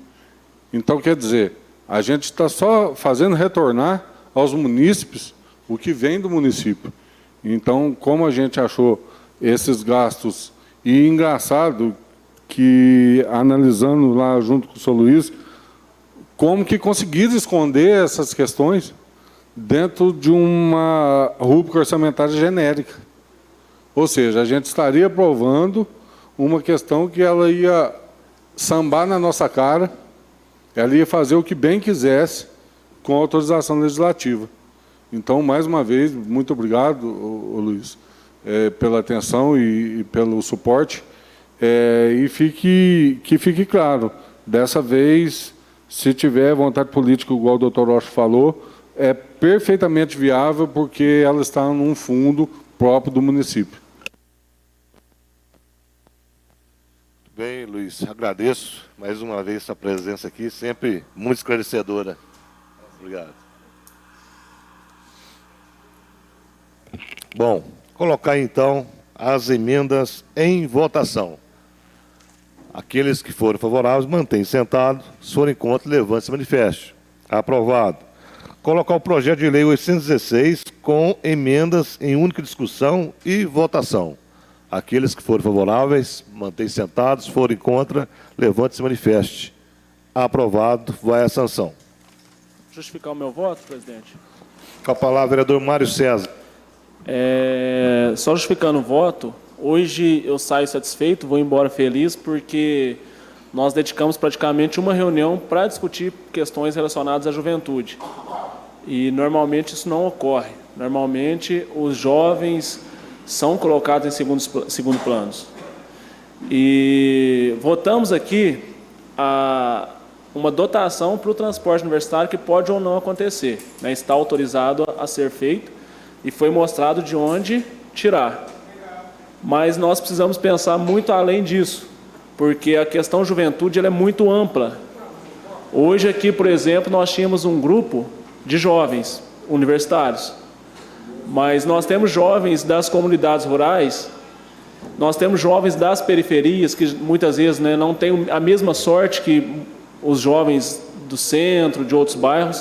Então, quer dizer, a gente está só fazendo retornar aos munícipes o que vem do município. Então, como a gente achou esses gastos, e engraçado que, analisando lá junto com o Sr. Luiz, como que conseguiram esconder essas questões dentro de uma rúbrica orçamentária genérica. Ou seja, a gente estaria aprovando uma questão que ela ia sambar na nossa cara, ela ia fazer o que bem quisesse com a autorização legislativa. Então, mais uma vez, muito obrigado, Luiz, pela atenção e pelo suporte. E que fique claro, dessa vez, se tiver vontade política, igual o doutor Rocha falou, é perfeitamente viável, porque ela está num fundo próprio do município. Bem, Luiz, agradeço mais uma vez sua presença aqui, sempre muito esclarecedora. Obrigado. Bom, colocar então as emendas em votação. Aqueles que forem favoráveis, mantêm sentado. Se forem contra, levante-se e manifeste. Aprovado. Colocar o projeto de lei 816 com emendas em única discussão e votação. Aqueles que forem favoráveis, mantêm sentados. Se forem contra, levante-se e manifeste. Aprovado. Vai a sanção. Justificar o meu voto, presidente? Com a palavra, vereador Mário César. Só justificando o voto, hoje eu saio satisfeito, vou embora feliz, porque nós dedicamos praticamente uma reunião para discutir questões relacionadas à juventude. E, normalmente, isso não ocorre. Normalmente, os jovens são colocados em segundo planos. E votamos aqui uma dotação para o transporte universitário que pode ou não acontecer, né? Está autorizado a ser feito e foi mostrado de onde tirar. Mas nós precisamos pensar muito além disso, porque a questão juventude ela é muito ampla. Hoje aqui, por exemplo, nós tínhamos um grupo de jovens universitários, mas nós temos jovens das comunidades rurais, nós temos jovens das periferias, que muitas vezes, né, não têm a mesma sorte que os jovens do centro, de outros bairros,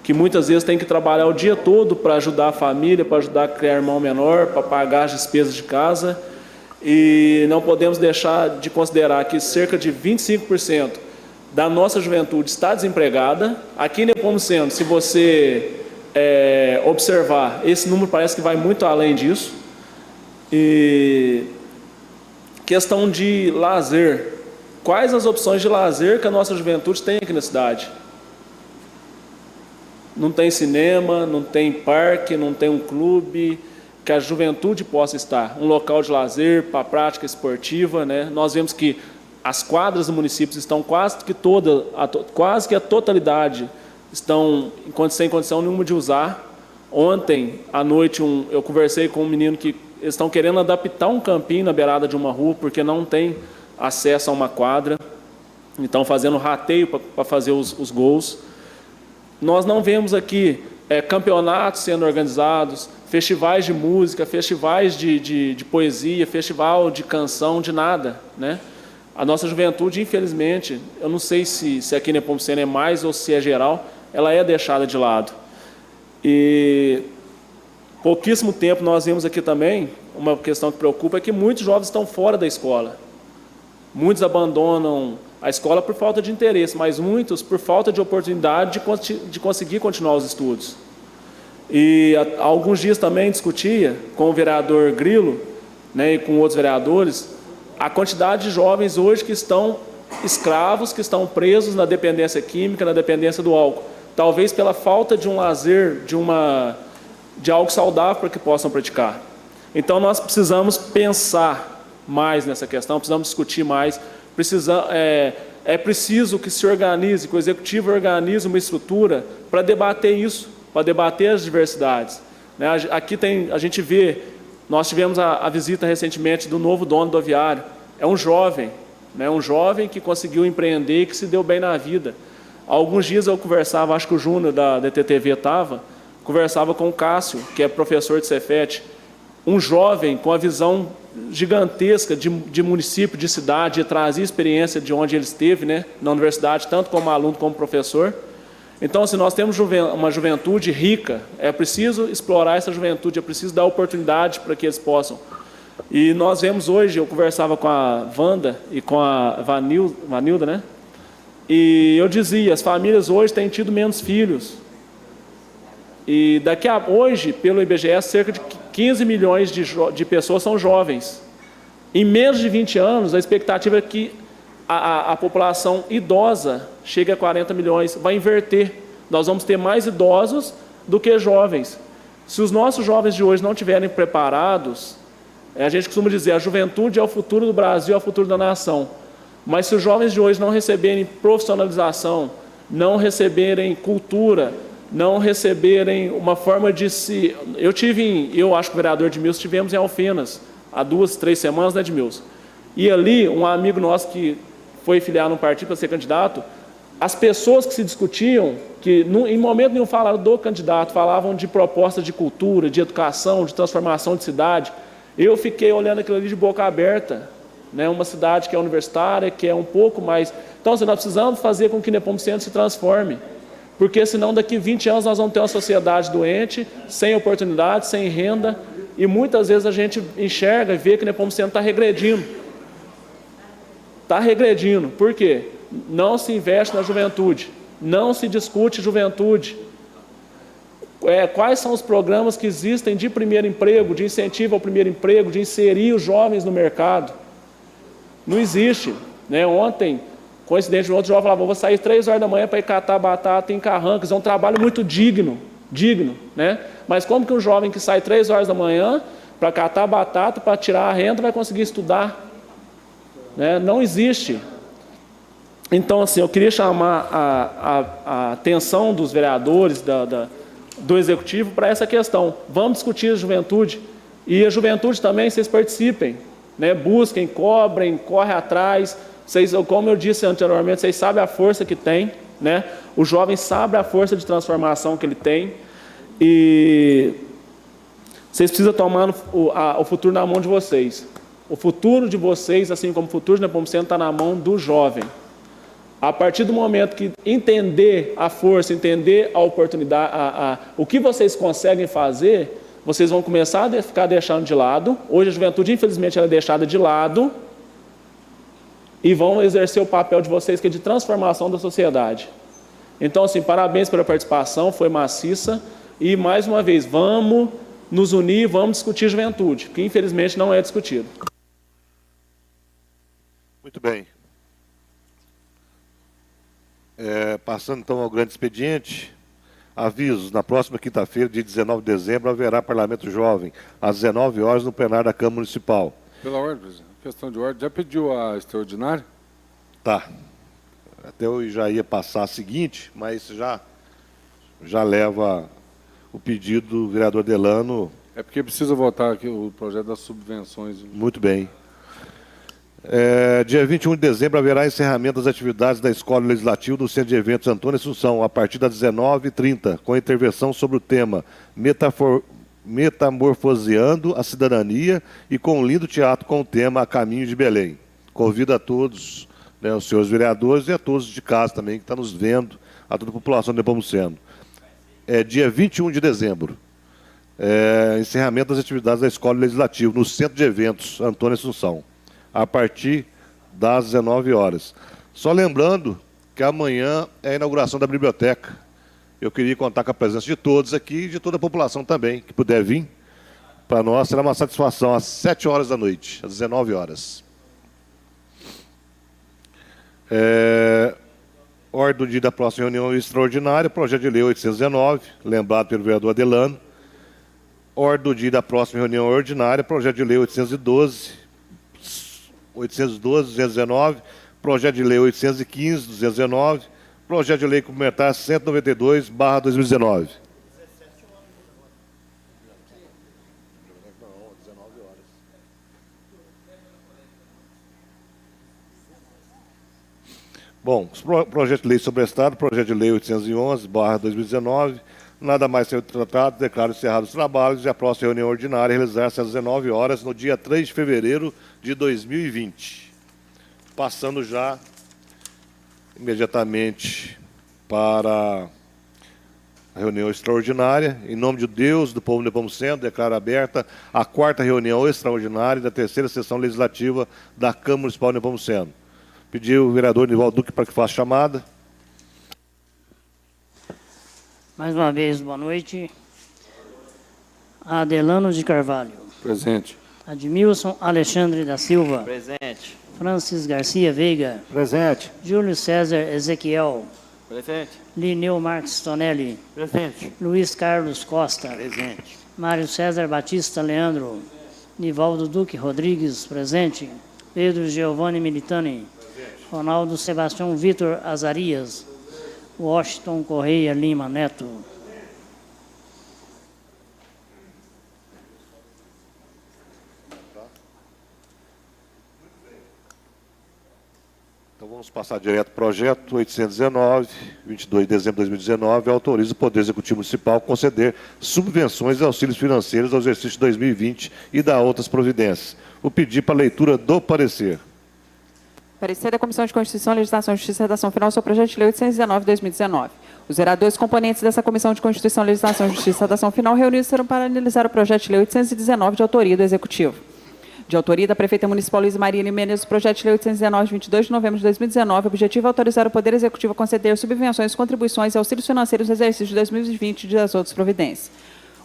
que muitas vezes têm que trabalhar o dia todo para ajudar a família, para ajudar a criar irmão menor, para pagar as despesas de casa. E não podemos deixar de considerar que cerca de 25% da nossa juventude está desempregada. Aqui em Nepomuceno, se você observar, esse número parece que vai muito além disso. E questão de lazer. Quais as opções de lazer que a nossa juventude tem aqui na cidade? Não tem cinema, não tem parque, não tem um clube que a juventude possa estar. Um local de lazer para prática esportiva, né? Nós vemos que as quadras do município estão quase que a totalidade estão sem condição nenhuma de usar. Ontem à noite eu conversei com um menino que eles estão querendo adaptar um campinho na beirada de uma rua porque não tem acesso a uma quadra. Então fazendo rateio para fazer os gols. Nós não vemos aqui campeonatos sendo organizados, festivais de música, festivais de poesia, festival de canção, de nada, né? A nossa juventude, infelizmente, eu não sei se aqui em Nepomuceno é mais ou se é geral, ela é deixada de lado. E pouquíssimo tempo nós vimos aqui também, uma questão que preocupa, é que muitos jovens estão fora da escola. Muitos abandonam a escola por falta de interesse, mas muitos por falta de oportunidade de conseguir continuar os estudos. E há alguns dias também discutia com o vereador Grilo, né, e com outros vereadores, a quantidade de jovens hoje que estão escravos, que estão presos na dependência química, na dependência do álcool. Talvez pela falta de um lazer, de algo saudável para que possam praticar. Então nós precisamos pensar mais nessa questão, precisamos discutir mais. É preciso que se organize, que o Executivo organize uma estrutura para debater isso, para debater as diversidades. Né? Aqui a gente vê, nós tivemos a visita recentemente do novo dono do aviário. É um jovem, né? Um jovem que conseguiu empreender e que se deu bem na vida. Há alguns dias eu conversava, acho que o Júnior da DTTV conversava com o Cássio, que é professor de Cefet, um jovem com a visão gigantesca de município, de cidade, e trazia experiência de onde ele esteve, né, na universidade, tanto como aluno como professor. Então, se nós temos uma juventude rica, é preciso explorar essa juventude, é preciso dar oportunidade para que eles possam. E nós vemos hoje, eu conversava com a Wanda e com a Vanilda, né? E eu dizia, as famílias hoje têm tido menos filhos. E hoje, pelo IBGE, cerca de 15 milhões de pessoas são jovens. Em menos de 20 anos, a expectativa é que a população idosa chegue a 40 milhões, vai inverter. Nós vamos ter mais idosos do que jovens. Se os nossos jovens de hoje não estiverem preparados, a gente costuma dizer, a juventude é o futuro do Brasil, é o futuro da nação. Mas se os jovens de hoje não receberem profissionalização, não receberem cultura, não receberem uma forma de se... Eu acho que o vereador Edmilson estivemos em Alfenas, há 2, 3 semanas, né, Edmilson? E ali, um amigo nosso que foi filiar num partido para ser candidato, as pessoas que se discutiam, que em momento nenhum falaram do candidato, falavam de proposta de cultura, de educação, de transformação de cidade. Eu fiquei olhando aquilo ali de boca aberta, né? Uma cidade que é universitária, que é um pouco mais... Então, nós precisamos fazer com que Nepomuceno se transforme, porque senão daqui a 20 anos nós vamos ter uma sociedade doente, sem oportunidade, sem renda, e muitas vezes a gente enxerga e vê que Nepomuceno está regredindo. Está regredindo. Por quê? Não se investe na juventude, não se discute juventude. Quais são os programas que existem de primeiro emprego, de incentivo ao primeiro emprego, de inserir os jovens no mercado? Não existe. Né? Ontem, coincidente, um outro jovem falava, vou sair 3 horas da manhã para ir catar batata em Carrancas. É um trabalho muito digno, né? Mas como que um jovem que sai 3 horas da manhã para catar batata, para tirar a renda, vai conseguir estudar? Né? Não existe. Então, assim, eu queria chamar a atenção dos vereadores, do Executivo, para essa questão. Vamos discutir a juventude. E a juventude também, vocês participem. Né? Busquem, cobrem, correm atrás. Vocês, como eu disse anteriormente, vocês sabem a força que tem. Né? O jovem sabe a força de transformação que ele tem. E vocês precisam tomar o futuro na mão de vocês. O futuro de vocês, assim como o futuro de Nepomuceno, está na mão do jovem. A partir do momento que entender a força, entender a oportunidade, o que vocês conseguem fazer, vocês vão começar a ficar deixando de lado. Hoje a juventude, infelizmente, ela é deixada de lado e vão exercer o papel de vocês, que é de transformação da sociedade. Então, assim, parabéns pela participação, foi maciça. E, mais uma vez, vamos nos unir, vamos discutir juventude, que infelizmente não é discutido. Muito bem. Passando então ao grande expediente, avisos, na próxima quinta-feira, dia 19 de dezembro, haverá Parlamento Jovem, às 19 horas, no plenário da Câmara Municipal. Pela ordem, presidente. Questão de ordem. Já pediu a extraordinária? Tá. Até eu já ia passar a seguinte, mas já leva o pedido do vereador Delano. É porque precisa votar aqui o projeto das subvenções. Muito bem. Dia 21 de dezembro haverá encerramento das atividades da Escola Legislativa do Centro de Eventos Antônio Assunção, a partir das 19h30, com intervenção sobre o tema Metamorfoseando a Cidadania e com um lindo teatro com o tema A Caminho de Belém. Convido a todos, né, os senhores vereadores e a todos de casa também, que estão nos vendo, a toda a população de Nepomuceno. Dia 21 de dezembro. Encerramento das atividades da Escola Legislativa no Centro de Eventos Antônio Assunção, a partir das 19 horas. Só lembrando que amanhã é a inauguração da biblioteca. Eu queria contar com a presença de todos aqui e de toda a população também, que puder vir. Para nós será uma satisfação às 7 horas da noite, às 19 horas. Ordem do dia da próxima reunião extraordinária, projeto de lei 819, lembrado pelo vereador Adelano. Ordem do dia da próxima reunião ordinária, projeto de lei 219, projeto de lei 815, 219, projeto de lei complementar 192/2019. Bom, projeto de lei sobre o Estado, projeto de lei 811/2019, nada mais ser tratado, declaro encerrados os trabalhos e a próxima reunião ordinária realizar-se às 19 horas, no dia 3 de fevereiro de 2020. Passando já imediatamente para a reunião extraordinária. Em nome de Deus, do povo de Nepomuceno, declaro aberta a 4ª reunião extraordinária da 3ª sessão legislativa da Câmara Municipal de Nepomuceno. Pedi o vereador Nivaldo Duque para que faça a chamada. Mais uma vez, boa noite. Adelano de Carvalho. Presente. Admilson Alexandre da Silva. Presente. Francis Garcia Veiga. Presente. Júlio César Ezequiel. Presente. Lineu Marques Tonelli. Presente. Luiz Carlos Costa. Presente. Mário César Batista Leandro. Nivaldo Duque Rodrigues. Presente. Pedro Giovanni Militani. Presente. Ronaldo Sebastião Vitor Azarias. Washington Correia Lima Neto. Então vamos passar direto ao projeto 819, 22 de dezembro de 2019, autoriza o Poder Executivo Municipal a conceder subvenções e auxílios financeiros ao exercício de 2020 e dar outras providências. Vou pedir para a leitura do parecer. Parecer da Comissão de Constituição, Legislação, Justiça e Redação Final sobre o projeto de lei 819 de 2019. Os vereadores componentes dessa Comissão de Constituição, Legislação, Justiça e Redação Final reunidos serão para analisar o projeto de lei 819 de autoria do Executivo. De autoria da Prefeita Municipal Luiz Maria Menezes, o projeto de lei 819, de 22 de novembro de 2019, o objetivo é autorizar o Poder Executivo a conceder subvenções, contribuições e auxílios financeiros no exercício de 2020 e das outras providências.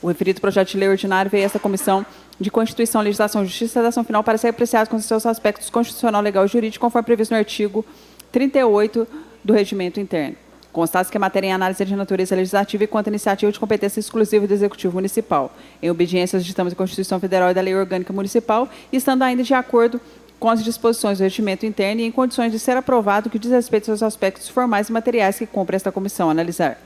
O referido projeto de lei ordinário veio a esta Comissão de Constituição, Legislação, Justiça e Redação Final para ser apreciado com seus aspectos constitucional, legal e jurídico, conforme previsto no artigo 38 do Regimento Interno. Consta-se que a matéria em análise é de natureza legislativa e quanto à iniciativa de competência exclusiva do Executivo Municipal, em obediência aos ditames da Constituição Federal e da Lei Orgânica Municipal, e estando ainda de acordo com as disposições do regimento interno e em condições de ser aprovado que diz respeito aos aspectos formais e materiais que cumpre esta comissão analisar.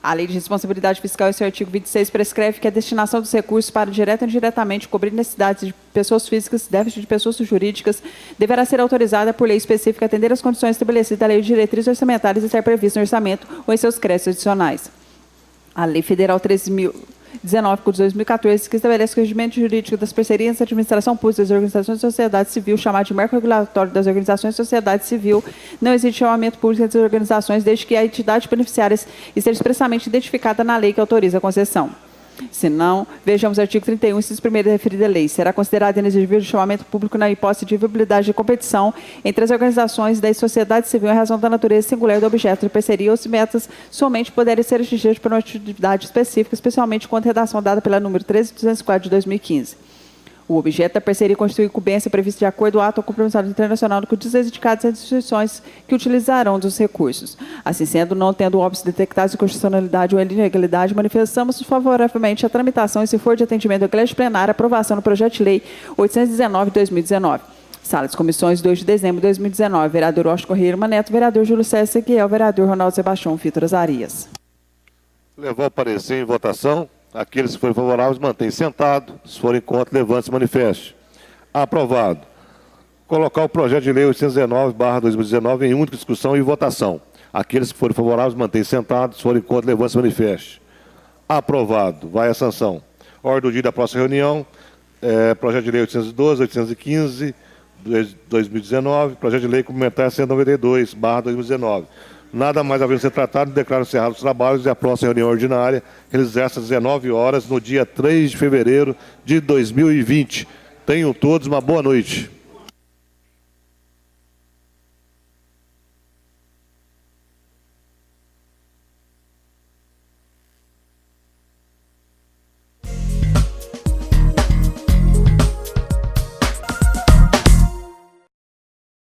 A Lei de Responsabilidade Fiscal, em seu artigo 26, prescreve que a destinação dos recursos para, direta ou indiretamente, cobrir necessidades de pessoas físicas, déficit de pessoas jurídicas, deverá ser autorizada por lei específica, atender às condições estabelecidas da Lei de Diretrizes Orçamentárias e estar prevista no orçamento ou em seus créditos adicionais. A Lei Federal 13.019, de 2014, que estabelece que o regimento jurídico das parcerias da administração pública das organizações de sociedade civil, chamado de marco regulatório das organizações de sociedade civil, não existe chamamento público das organizações, desde que a entidade beneficiária esteja expressamente identificada na lei que autoriza a concessão. Se não, vejamos o artigo 31, inciso 1º da referida lei. Será considerado inexigível o chamamento público na hipótese de viabilidade de competição entre as organizações da sociedade civil em razão da natureza singular do objeto de parceria ou se metas somente puderem ser atingidas por uma atividade específica, especialmente quando a redação dada pela número 13204 de 2015. O objeto da parceria constitui incumbência prevista de acordo com o ato ou compromisso internacional que diz indicadas as instituições que utilizarão dos recursos. Assim sendo, não tendo óbitos detectados de constitucionalidade ou ilegalidade, manifestamos favoravelmente a tramitação e, se for de atendimento ao colégio plenário, aprovação do projeto de lei 819 de 2019. Sala de Comissões, 2 de dezembro de 2019. Vereador Washington Correia Lima Neto, vereador Júlio César Ezequiel, vereador Ronaldo Sebastião Vitor Azarias. Levar o parecer em votação. Aqueles que forem favoráveis, mantêm sentado. Se forem contra, levante-se e manifeste. Aprovado. Colocar o projeto de lei 819/2019 em única discussão e votação. Aqueles que forem favoráveis, mantêm sentado. Se forem contra, levante-se e manifeste. Aprovado. Vai a sanção. Ordem do dia da próxima reunião. Projeto de lei 812, 815, 2019. Projeto de lei complementar 192/2019. Nada mais havendo ser tratado, declaro encerrados os trabalhos e a próxima reunião ordinária realizará às 19 horas, no dia 3 de fevereiro de 2020. Tenham todos uma boa noite.